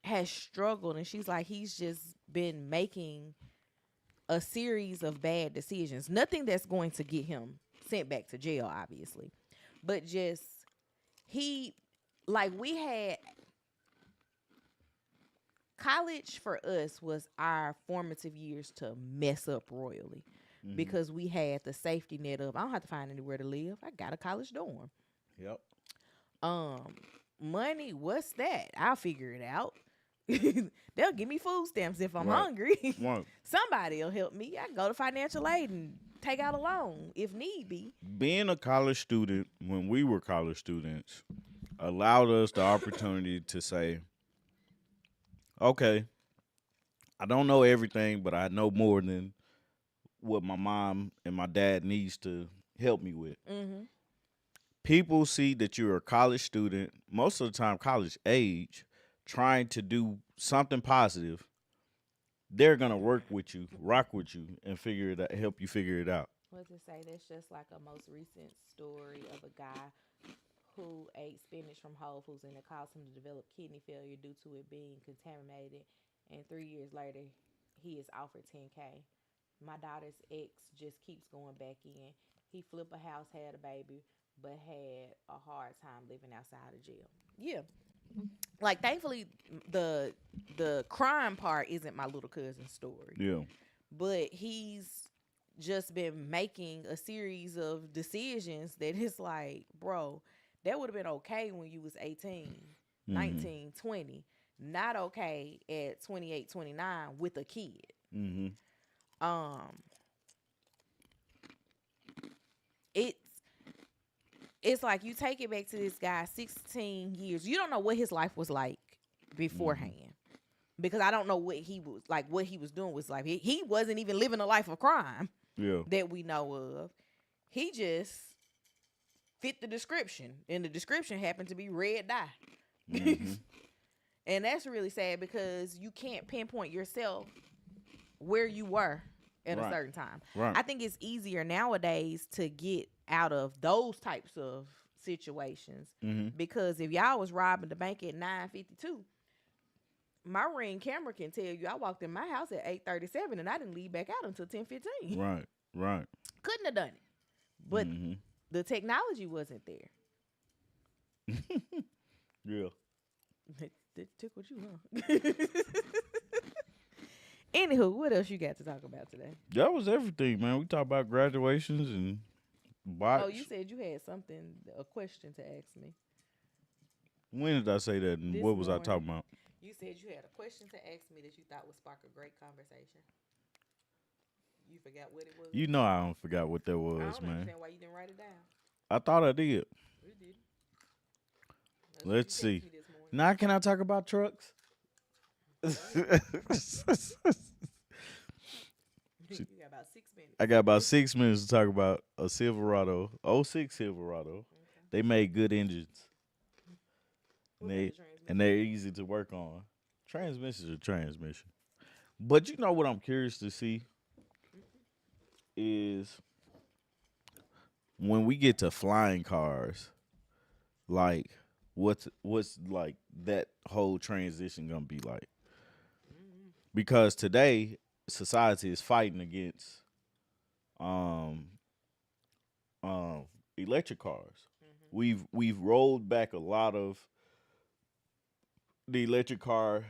has struggled, and she's like, he's just been making a series of bad decisions. Nothing that's going to get him sent back to jail, obviously, but just he, like, we had college for us was our formative years to mess up royally Mm-hmm. because we had the safety net of I don't have to find anywhere to live. I got a college dorm. Yep. Um, money, what's that? I'll figure it out. They'll give me food stamps if I'm Right. hungry. Right. Somebody'll help me. I can go to financial aid and take out a loan if need be. Being a college student when we were college students allowed us the opportunity to say, okay, I don't know everything, but I know more than what my mom and my dad needs to help me with. Mm-hmm. People see that you're a college student, most of the time college age, trying to do something positive. They're gonna work with you, rock with you, and figure it out, help you figure it out. What to say? That's just like a most recent story of a guy who ate spinach from Whole Foods and it caused him to develop kidney failure due to it being contaminated. And 3 years later, he is offered 10K. My daughter's ex just keeps going back in. He flipped a house, had a baby, but had a hard time living outside of jail. Yeah, like thankfully the crime part isn't my little cousin's story, Yeah. but he's just been making a series of decisions that it's like, bro, that would have been okay when you was 18, Mm-hmm. 19, 20. Not okay at 28, 29 with a kid. Mm-hmm. Um, it's it's like you take it back to this guy 16 years. You don't know what his life was like beforehand. Because I don't know what he was like, what he was doing was like. He wasn't even living a life of crime Yeah. that we know of. He just fit the description, and the description happened to be red dye. Mm-hmm. And that's really sad because you can't pinpoint yourself where you were at a Right. certain time. Right. I think it's easier nowadays to get out of those types of situations Mm-hmm. because if y'all was robbing the bank at 9:52, my Ring camera can tell you I walked in my house at 8:37 and I didn't leave back out until 10:15. Right. Right. Couldn't have done it, but Mm-hmm. the technology wasn't there. Yeah. That tickled you, huh? Anywho, what else you got to talk about today? That was everything, man. We talked about graduations and bots. Oh, you said you had something, a question to ask me. When did I say that? And This what was I morning. talking about? You said you had a question to ask me that you thought would spark a great conversation. You forgot what it was? You know I don't forgot what that I was, don't man. understand why you didn't write it down. I thought I did. You did. That's what Let's you texted see. me this morning. Now can I talk about trucks? You got about 6 minutes. I got about 6 minutes to talk about a Silverado, '06 Silverado. Okay. They made good engines. What They- kind of transmission? And they're easy to work on. Transmission's a transmission. But you know what I'm curious to see is when we get to flying cars, like what's like that whole transition gonna be like? Because today society is fighting against um electric cars. We've rolled back a lot of the electric car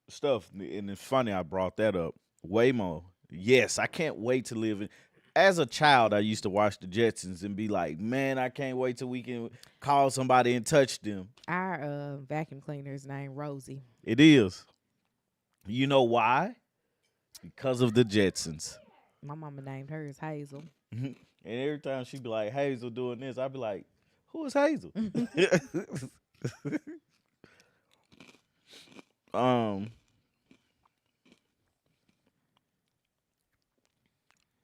stuff, and it's funny I brought that up. Waymo, yes, I can't wait to live in. As a child, I used to watch the Jetsons and be like, man, I can't wait till we can call somebody and touch them. Our vacuum cleaner is named Rosie. It is. You know why? Because of the Jetsons. My mama named hers Hazel. And every time she'd be like, Hazel doing this, I'd be like, who is Hazel? um,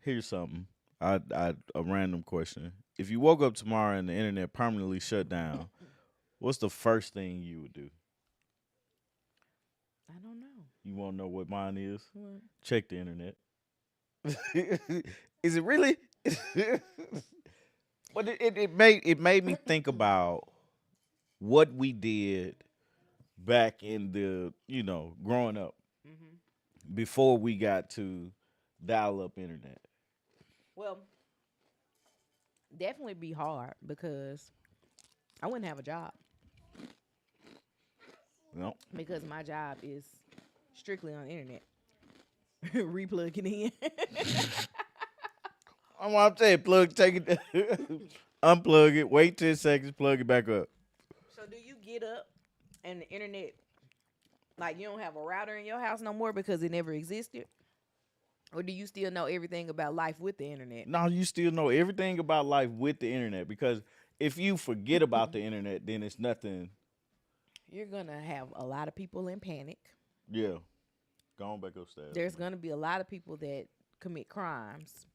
Here's something. A random question. If you woke up tomorrow and the internet permanently shut down, what's the first thing you would do? I don't know. You want to know what mine is? What? Check the internet. Is it really? But it made me think about what we did back in the growing up before we got to dial up internet. Well, definitely be hard because I wouldn't have a job No. because my job is strictly on the internet. Replugging in. I'm saying take it, unplug it, wait 10 seconds, plug it back up. So do you get up and the internet, like you don't have a router in your house no more because it never existed? Or do you still know everything about life with the internet? No, you still know everything about life with the internet, because if you forget about the internet, then it's nothing. You're going to have a lot of people in panic. Yeah. Go on back upstairs. There's going to be a lot of people that commit crimes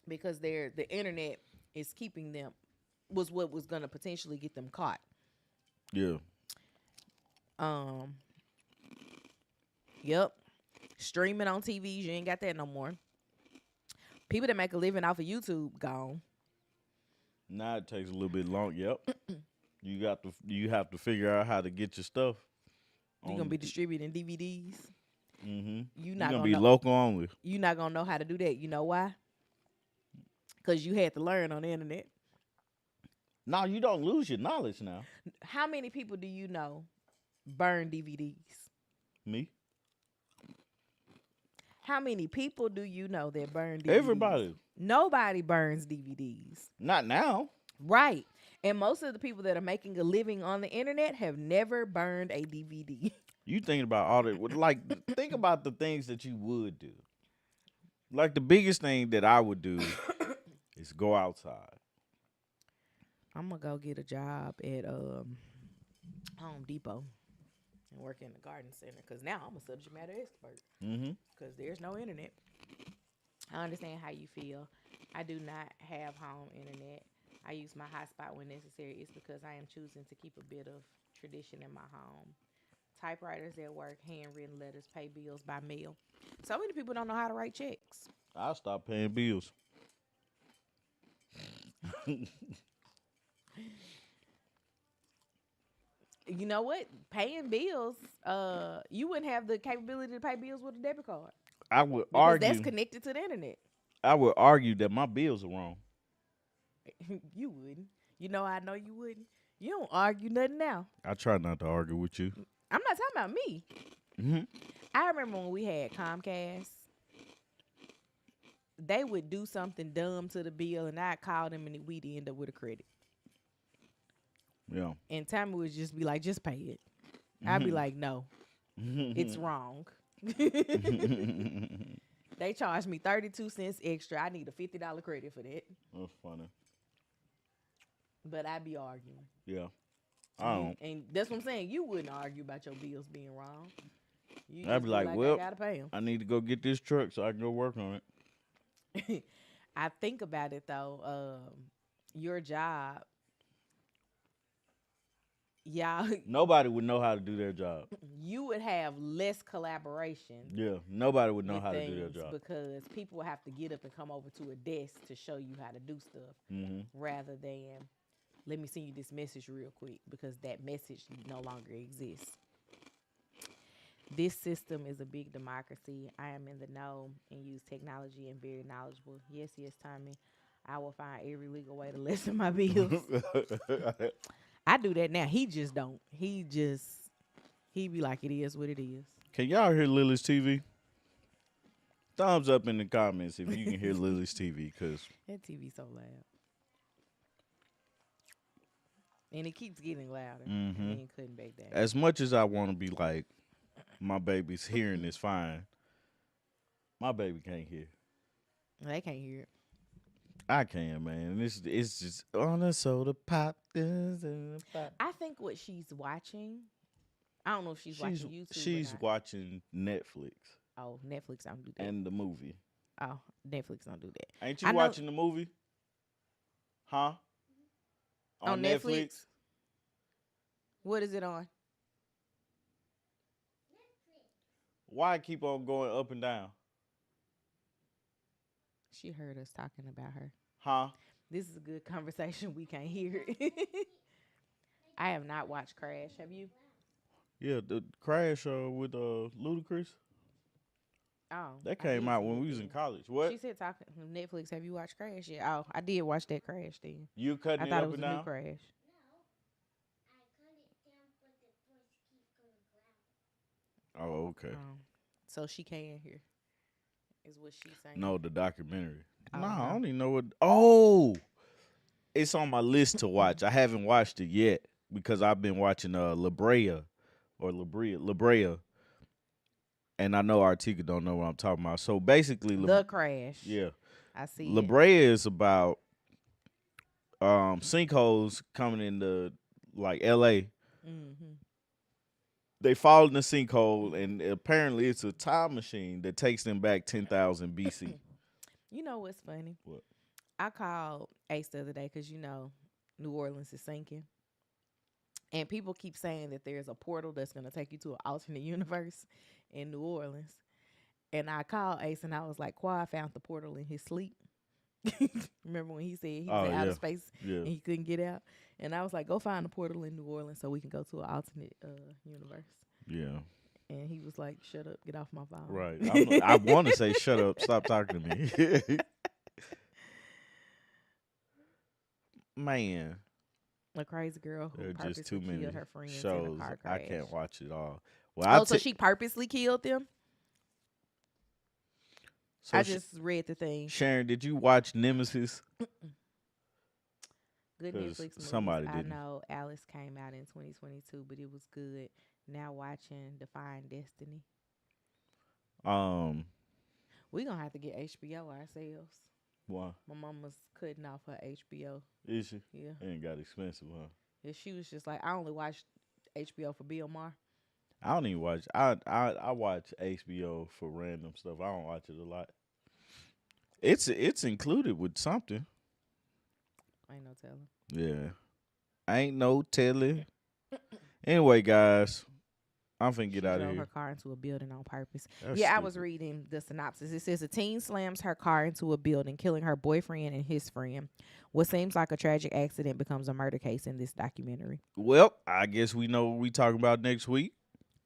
because the internet is keeping them, was what was going to potentially get them caught. Yeah. Yep. Streaming on TVs, you ain't got that no more. People that make a living off of YouTube, gone. Now it takes a little bit long. Yep. You have to figure out how to get your stuff. You're gonna be distributing DVDs. Mm-hmm. You're not gonna be local only. You're not gonna know how to do that. You know why? Because you had to learn on the internet. No, you don't lose your knowledge now. How many people do you know burn DVDs? Me. How many people do you know that burn DVDs? Everybody. Nobody burns DVDs. Not now. Right. And most of the people that are making a living on the internet have never burned a DVD. You thinking about all that. Like, think about the things that you would do. Like, the biggest thing that I would do is go outside. I'm going to go get a job at Home Depot and work in the garden center because now I'm a subject matter expert because there's no internet. I understand how you feel. I do not have home internet. I use my hotspot when necessary. It's because I am choosing to keep a bit of tradition in my home. Typewriters at work, handwritten letters, pay bills by mail. So many people don't know how to write checks. I'll stop paying bills. You know what? Paying bills, you wouldn't have the capability to pay bills with a debit card. I would because argue that's connected to the internet. I would argue that my bills are wrong. You wouldn't. You know I know you wouldn't. You don't argue nothing now. I try not to argue with you. I'm not talking about me. Mm-hmm. I remember when we had Comcast. They would do something dumb to the bill, and I'd call them, and we'd end up with a credit. Yeah. And Tammy would just be like, just pay it. I'd be like, no, it's wrong. They charged me 32 cents extra. I need a $50 credit for that. That's funny. But I'd be arguing. Yeah. I don't. And that's what I'm saying. You wouldn't argue about your bills being wrong. I'd be like, well, I gotta pay them. I need to go get this truck so I can go work on it. I think about it, though. Your job, y'all. Nobody would know how to do their job. You would have less collaboration. Yeah, nobody would know how to do their job. Because people would have to get up and come over to a desk to show you how to do stuff rather than, let me send you this message real quick, because that message no longer exists. This system is a big democracy. I am in the know and use technology and very knowledgeable. Yes, Tommy. I will find every legal way to lessen my bills. I do that now. He just don't. He just He be like, it is what it is. Can y'all hear Lily's TV? Thumbs up in the comments if you can hear Lily's TV, cause That TV so loud. And it keeps getting louder. And then cutting back down. as much as I want to be like, my baby's hearing is fine, my baby can't hear. They can't hear it. I can, man. It's just on a soda pop. I think what she's watching, I don't know if she's watching YouTube. She's watching Netflix. Oh, Netflix don't do that. And the movie. Oh, Netflix don't do that. Ain't you watching the movie? Huh? On Netflix? What is it on? Why keep on going up and down? She heard us talking about her. Huh? This is a good conversation. We can't hear it. I have not watched Crash. Have you? Yeah, the Crash with Ludacris. Oh, that came out when we was in college. What? She said talking Netflix. Have you watched Crash yet? Oh, I did watch that Crash then. You cutting it up and down? I thought it was a new Crash. No, I cut it down, but the voice keeps going louder. Oh, okay. So she can hear. Is what she's saying. No, the documentary. Oh, no, no, I don't even know what. Oh, it's on my list to watch. I haven't watched it yet because I've been watching La Brea. And I know Artika don't know what I'm talking about. So basically, the Crash. Yeah, I see. La Brea is about sinkholes coming into like L.A. Mm-hmm. They fall in the sinkhole, and apparently it's a time machine that takes them back 10,000 BC. You know what's funny? What? I called Ace the other day because, New Orleans is sinking. And people keep saying that there's a portal that's going to take you to an alternate universe in New Orleans. And I called Ace and I was like, Quad found the portal in his sleep. Remember when he said he was in outer space and he couldn't get out? And I was like, go find the portal in New Orleans so we can go to an alternate universe. Yeah. And he was like, shut up, get off my phone. Right. I want to say, shut up, stop talking to me. Man. A crazy girl who purposely killed her friends shows in a car crash. I can't watch it all. Well, so she purposely killed them? So I just read the thing. Sharon, did you watch Nemesis? Good Netflix movie. Somebody didn't. I know Alice came out in 2022, but it was good. Now watching Define Destiny. We're going to have to get HBO ourselves. Why? My mama's cutting off her HBO. Is she? Yeah. It ain't got expensive, huh? Yeah, she was just like, I only watch HBO for Bill Maher. I don't even watch. I watch HBO for random stuff. I don't watch it a lot. It's included with something. Ain't no telling. Yeah. Ain't no telling. Anyway, guys, I'm finna get out of here. She drove her car into a building on purpose. That's stupid. I was reading the synopsis. It says a teen slams her car into a building, killing her boyfriend and his friend. What seems like a tragic accident becomes a murder case in this documentary. Well, I guess we know what we talking about next week.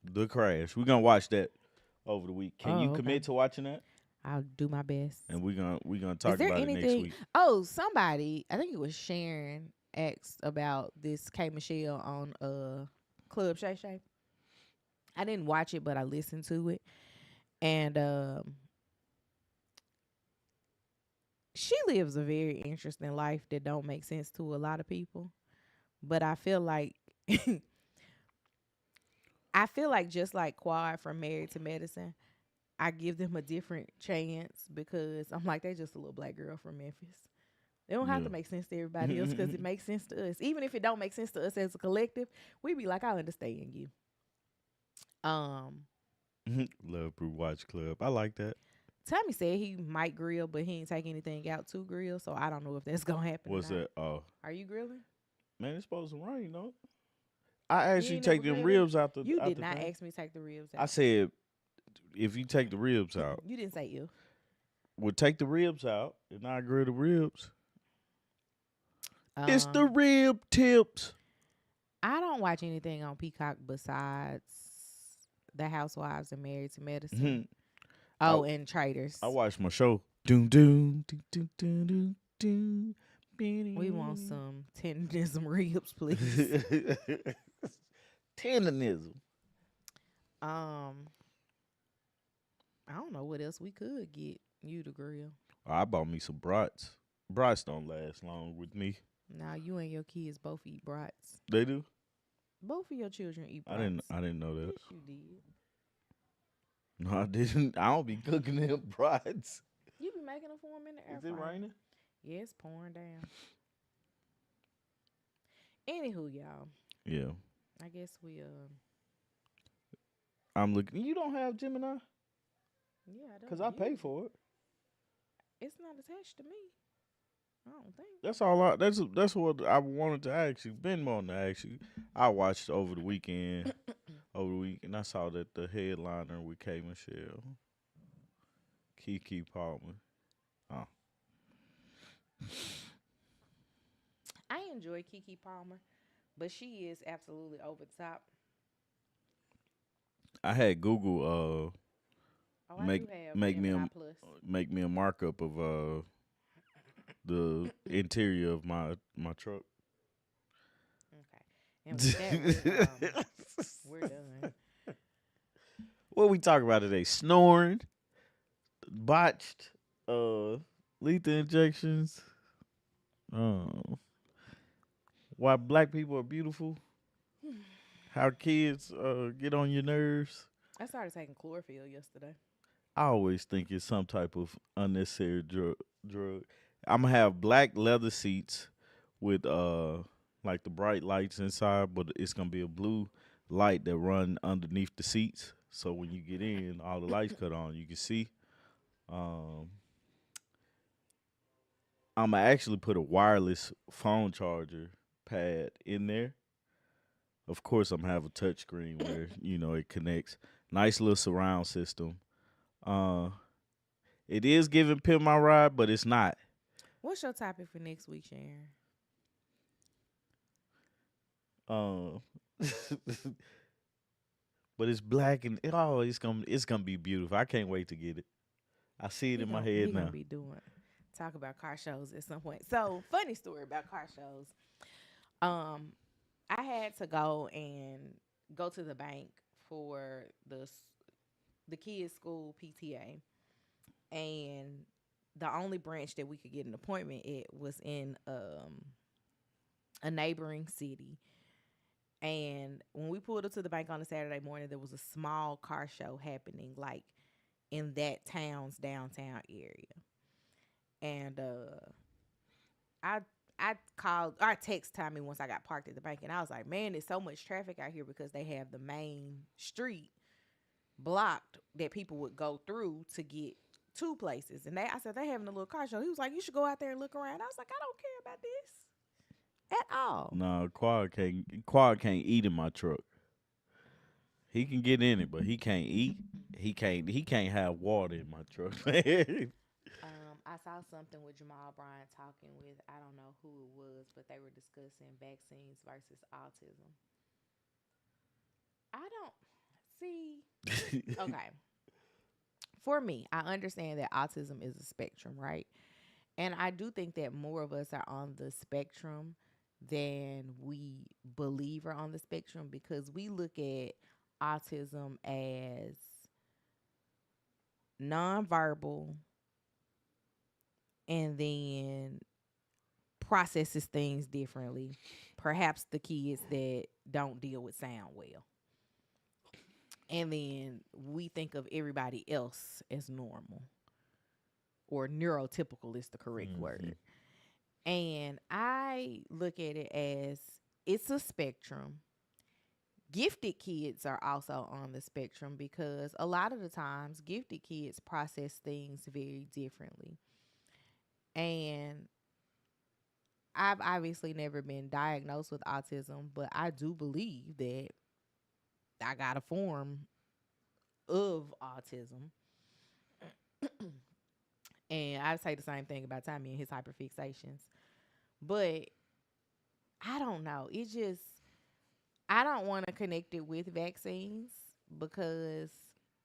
The Crash. We're gonna watch that over the week. Can you commit to watching that? I'll do my best. And we're gonna talk about it next week. Oh, somebody, I think it was Sharon, asked about this K Michelle on Club Shay Shay. I didn't watch it, but I listened to it. And she lives a very interesting life that don't make sense to a lot of people. But I feel like just like Quad from Married to Medicine, I give them a different chance because I'm like, they just a little black girl from Memphis. They don't have to make sense to everybody else because it makes sense to us. Even if it don't make sense to us as a collective, we be like, I understand you. Love Brew Watch Club. I like that. Tommy said he might grill, but he ain't take anything out to grill, so I don't know if that's gonna happen. What's that? Oh, are you grilling? Man, it's supposed to rain, no? I asked you to take them ribs out the. You did not thing. ask me to take the ribs out. I said, if you take the ribs out. You didn't say you. Well, take the ribs out, and I grill the ribs. It's the rib tips. I don't watch anything on Peacock besides The Housewives and Married to Medicine. And Traders. I watch my show. Doom doom doom doom doom doom. We want some tenderism ribs, please. Tenderism. Um, I don't know what else we could get you to grill. I bought me some brats. Brats don't last long with me. Now you and your kids both eat brats. They do. Both of your children eat I didn't. brats. I didn't know that. Yes, you did. No, I didn't. I don't be cooking them brats. You be making them for them in the air Is it fryer. raining? Yeah, it's pouring down. Anywho, y'all, Yeah. I guess we I'm looking. You don't have Gemini? yeah, I Cause don't I pay use it. for it. It's not attached to me. I don't think. That's all. That's what I wanted to ask you. Been wanting to ask you. I watched over the weekend. Over the weekend, I saw that the headliner with K Michelle, Kiki Palmer. Oh, I enjoy Kiki Palmer, but she is absolutely over the top. I had Google Oh, I make do have make me Gemini a Plus. make me a markup of the interior of my truck. Okay, and with that, we're done. What we talk about today? Snoring, botched, lethal injections. Uh, why black people are beautiful. How kids get on your nerves. I started taking chlorophyll yesterday. I always think it's some type of unnecessary drug. I'm gonna have black leather seats with like the bright lights inside, but it's gonna be a blue light that run underneath the seats. So when you get in, all the lights cut on, you can see. Um, I'm gonna actually put a wireless phone charger pad in there. Of course, I'm gonna have a touch screen where it connects. Nice little surround system. Uh, it is giving Pimp My Ride, but it's not. What's your topic for next week, Sharon? Uh, but it's black and it's gonna be beautiful. I can't wait to get it. I see it He in my gonna head he gonna now. be doing talk about car shows at some point. So funny story about car shows. Um, I had to go to the bank for the kids' school PTA, and the only branch that we could get an appointment at was in a neighboring city. And when we pulled up to the bank on a Saturday morning, there was a small car show happening, like in that town's downtown area. And I I called I text Tommy once I got parked at the bank, and I was like, man, there's so much traffic out here because they have the main street blocked that people would go through to get to places. And I said they having a little car show. He was like, you should go out there and look around. I was like, I don't care about this at all. No, Quad can't eat in my truck. He can get in it, but he can't eat. He can't have water in my truck. I saw something with Jamal Bryant talking with I don't know who it was, but they were discussing vaccines versus autism. I don't see. Okay, for me, I understand that autism is a spectrum, right? And I do think that more of us are on the spectrum than we believe are on the spectrum because we look at autism as nonverbal and then processes things differently. Perhaps the kids that don't deal with sound well. And then we think of everybody else as normal or neurotypical is the correct Mhm. word. And I look at it as it's a spectrum. Gifted kids are also on the spectrum because a lot of the times gifted kids process things very differently. And I've obviously never been diagnosed with autism, but I do believe that I got a form of autism. And I say the same thing about Tommy and his hyperfixations. But I don't know. It just I don't want to connect it with vaccines because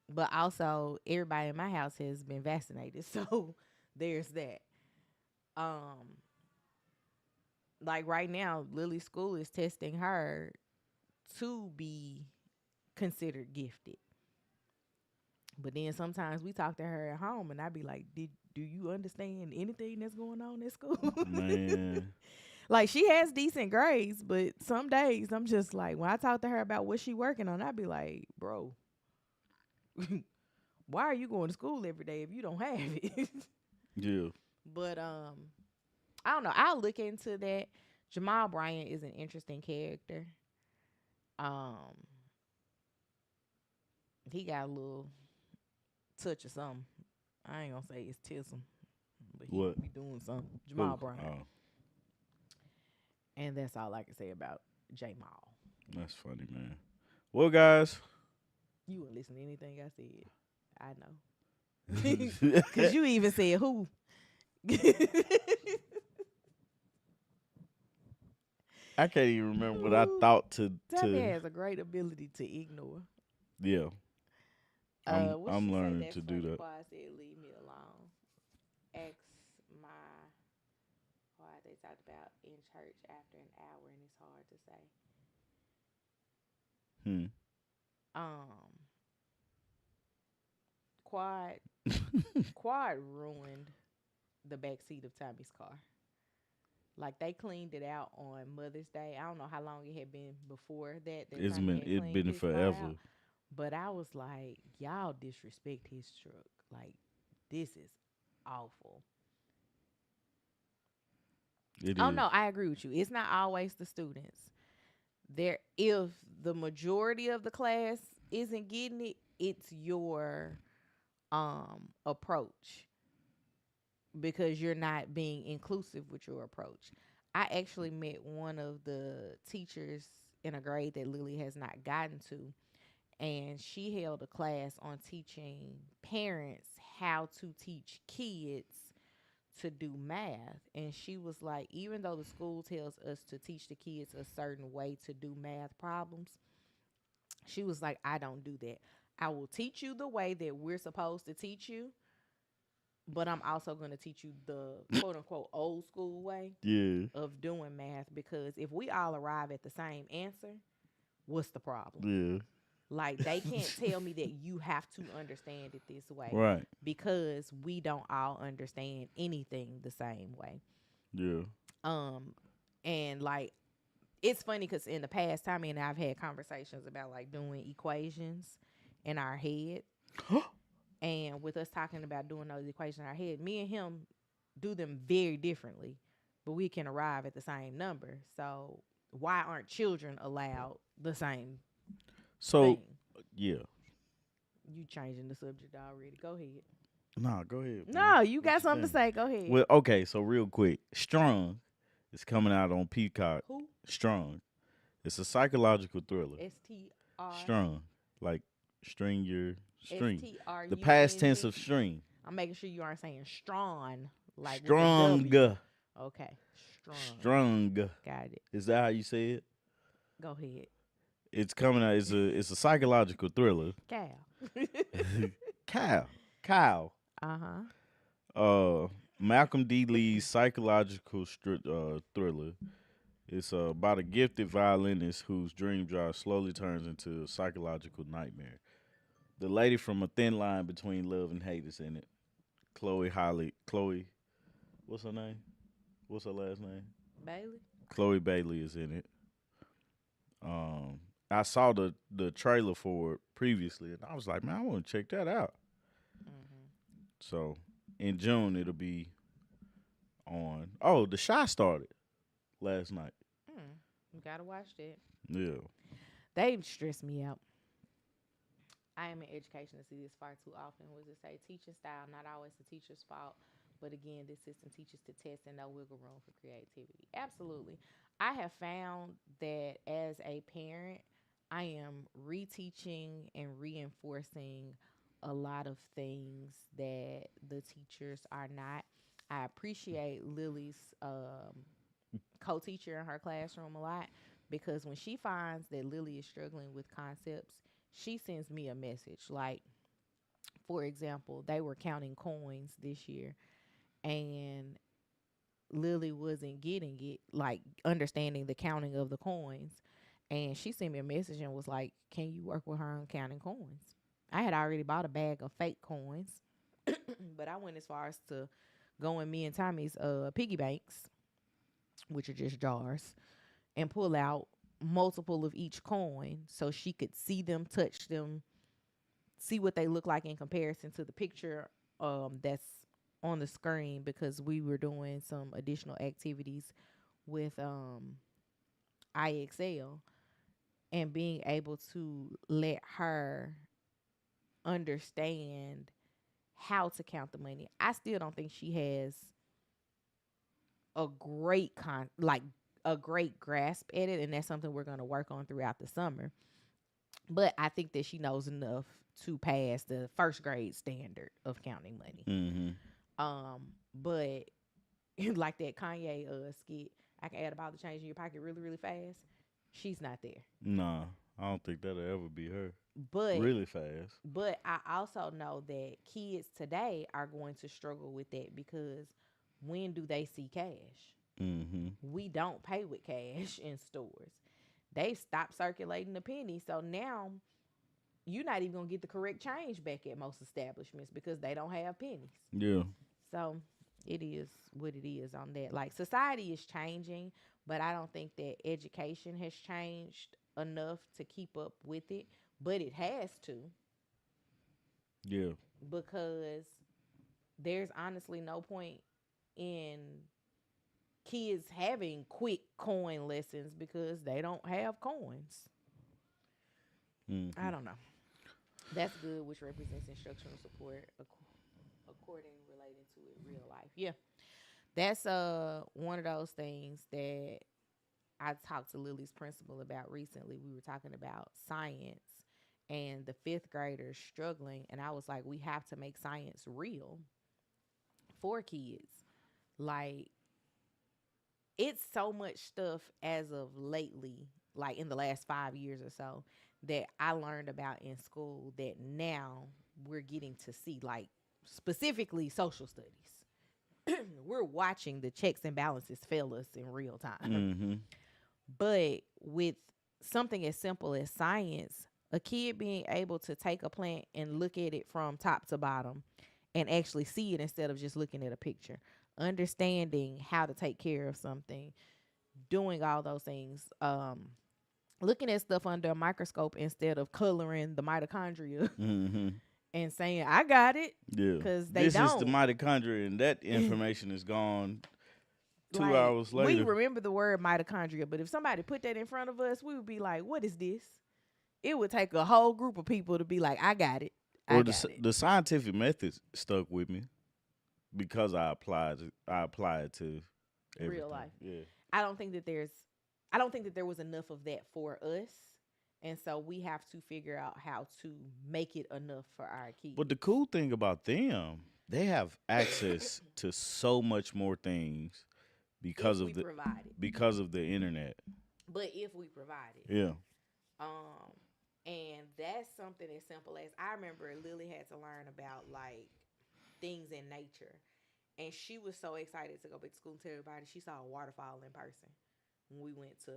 but also everybody in my house has been vaccinated. So there's that. Um like right now, Lily's school is testing her to be considered gifted. But then sometimes we talk to her at home, and I be like, do you understand anything that's going on at school?" Man. Like, she has decent grades, but some days I'm just like, when I talk to her about what she working on, I be like, bro, why are you going to school every day if you don't have it? Yeah. But I don't know. I'll look into that. Jamal Bryant is an interesting character. Um, he got a little touch of something. I ain't gonna say it's tism, but he What? be doing something. Who? Jamal Bryant, Oh, and that's all I can say about J Mall. that's funny, man. Well, guys. You wouldn't listen to anything I said. I know, cause you even said who. I can't even remember what I Ooh, thought that man has a great ability to ignore. yeah. What I'm she say? learning That to do funny that. part said, "Leave me alone." Ex my Why they talked about in church after an hour, and it's hard to say. Hmm. Um, Quad Quad ruined the back seat of Tommy's car. Like, they cleaned it out on Mother's Day. I don't know how long it had been before that Tommy had It cleaned been his car forever. out. But I was like, y'all disrespect his truck. Like, this is awful. It Oh is. no, I agree with you. It's not always the students. There, if the majority of the class isn't getting it, it's your approach, because you're not being inclusive with your approach. I actually met one of the teachers in a grade that Lily has not gotten to, and she held a class on teaching parents how to teach kids to do math. And she was like, even though the school tells us to teach the kids a certain way to do math problems, she was like, I don't do that. I will teach you the way that we're supposed to teach you, but I'm also going to teach you the quote unquote old school way Yeah. of doing math, because if we all arrive at the same answer, what's the problem? Yeah. Like, they can't tell me that you have to understand it this way, Right. because we don't all understand anything the same way. Yeah. Um, and like, it's funny because in the past, Tommy and I've had conversations about like doing equations in our head. And with us talking about doing those equations in our head, me and him do them very differently, but we can arrive at the same number. So why aren't children allowed the same So thing? yeah. You changing the subject already. Go ahead. Nah, go ahead, man. No, you What got you something to think? say. Go ahead. Well, okay, so real quick. Strong is coming out on Peacock. Who? Strong. It's a psychological thriller. S T R Strong. Like string your S string. T R The U past N tense G. of string. I'm making sure you aren't saying strong, like with a Strong. W. Okay. Strong. Strong. Got it. Is that how you say it? Go ahead. It's coming out. It's a psychological thriller. Cal. Kyle. Kyle. Uh-huh. Malcolm D. Lee's psychological thriller. It's about a gifted violinist whose dream job slowly turns into a psychological nightmare. The lady from A Thin Line Between Love and Hate is in it. Chloe, what's her name? What's her last name? Bailey. Chloe Bailey is in it. Um, I saw the trailer for it previously, and I was like, man, I want to check that out. Mm-hmm. So in June it'll be on. Oh, The Shy started last night. You gotta watch that. Yeah. They stress me out. I am in education to see this far too often. Was it say teaching style? Not always the teacher's fault, but again, this system teaches to test and no wiggle room for creativity. Absolutely, I have found that as a parent, I am reteaching and reinforcing a lot of things that the teachers are not. I appreciate Lily's co-teacher in her classroom a lot, because when she finds that Lily is struggling with concepts, she sends me a message. Like, for example, they were counting coins this year, and Lily wasn't getting it, like understanding the counting of the coins. And she sent me a message and was like, "Can you work with her on counting coins?" I had already bought a bag of fake coins, but I went as far as to go in me and Tommy's piggy banks, which are just jars, and pull out multiple of each coin so she could see them, touch them, see what they look like in comparison to the picture that's on the screen, because we were doing some additional activities with IXL, and being able to let her understand how to count the money. I still don't think she has a great a great grasp at it, and that's something we're going to work on throughout the summer. But I think that she knows enough to pass the first grade standard of counting money. Mm-hmm. But like that Kanye skit, I can add about the change in your pocket really, really fast. She's not there. Nah, I don't think that'll ever be her. But Really fast. But I also know that kids today are going to struggle with that, because when do they see cash? Mm-hmm. We don't pay with cash in stores. They've stopped circulating the penny. So now you're not even going to get the correct change back at most establishments because they don't have pennies. Yeah. So it is what it is on that. Like, society is changing, but I don't think that education has changed enough to keep up with it. But it has to, Yeah. because there's honestly no point in kids having quick coin lessons because they don't have coins. Mm-hmm. I don't know. That's good, which represents instructional support according relating to it real life. Yeah. That's one of those things that I talked to Lily's principal about recently. We were talking about science and the fifth graders struggling, and I was like, we have to make science real for kids. Like, it's so much stuff as of lately, like in the last 5 years or so, that I learned about in school that now we're getting to see, like specifically social studies. We're watching the checks and balances fail us in real time. Mm-hmm. But with something as simple as science, a kid being able to take a plant and look at it from top to bottom and actually see it instead of just looking at a picture, understanding how to take care of something, doing all those things, looking at stuff under a microscope instead of coloring the mitochondria Mm-hmm. and saying, I got it. Yeah. Because they this don't. is the mitochondria, and that information is gone 2 Like, hours later. we remember the word mitochondria, but if somebody put that in front of us, we would be like, what is this? It would take a whole group of people to be like, I got it. Or the scientific method stuck with me because I applied it to everything. Real life. Yeah. I don't think that there was enough of that for us. And so we have to figure out how to make it enough for our kids. But the cool thing about them, they have access to so much more things because of the internet. But if we provide it. Yeah. And that's something as simple as, I remember Lily had to learn about like things in nature. And she was so excited to go back to school and tell everybody she saw a waterfall in person when we went to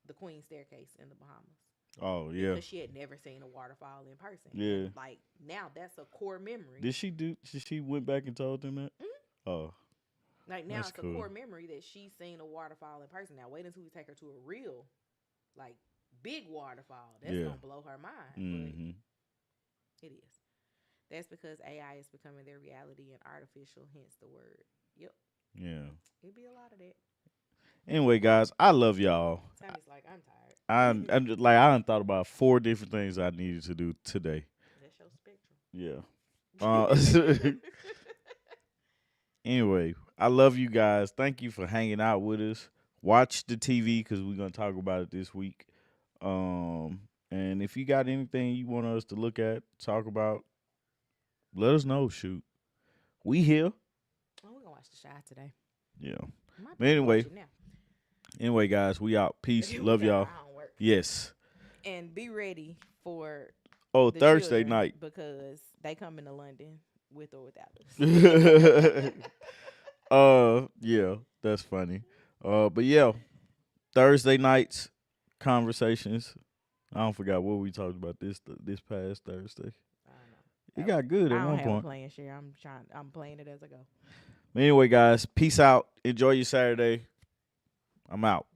the Queen Staircase in the Bahamas. Oh yeah. Because she had never seen a waterfall in person. Yeah. And, like, now that's a core memory. Did she went back and told them that? Mm-hmm. Oh. Like, now that's it's cool. a core memory that she's seen a waterfall in person. Now wait until we take her to a real, like, big waterfall. That's gonna blow her mind. Mm-hmm. But it is. That's because AI is becoming their reality and artificial, hence the word. Yep. Yeah. It'd be a lot of that. Anyway, guys, I love y'all. Tammy's like, I'm tired. I'm just, like, I done thought about 4 different things I needed to do today. That's your Yeah. spectrum. Anyway, I love you guys. Thank you for hanging out with us. Watch the TV because we're gonna talk about it this week. And if you got anything you want us to look at, talk about, let us know. Shoot, we here. Oh, we're gonna watch The Shy today. Yeah. But anyway, guys, we out. Peace. Love y'all. Yes. And be ready for Thursday night, because they coming to London with or without us. Yeah, that's funny. But yeah, Thursday nights conversations. I don't forgot what we talked about this past Thursday. I don't know. It got good at I don't one have a point. plan share. I'm playing it as I go. But anyway, guys, peace out. Enjoy your Saturday. I'm out.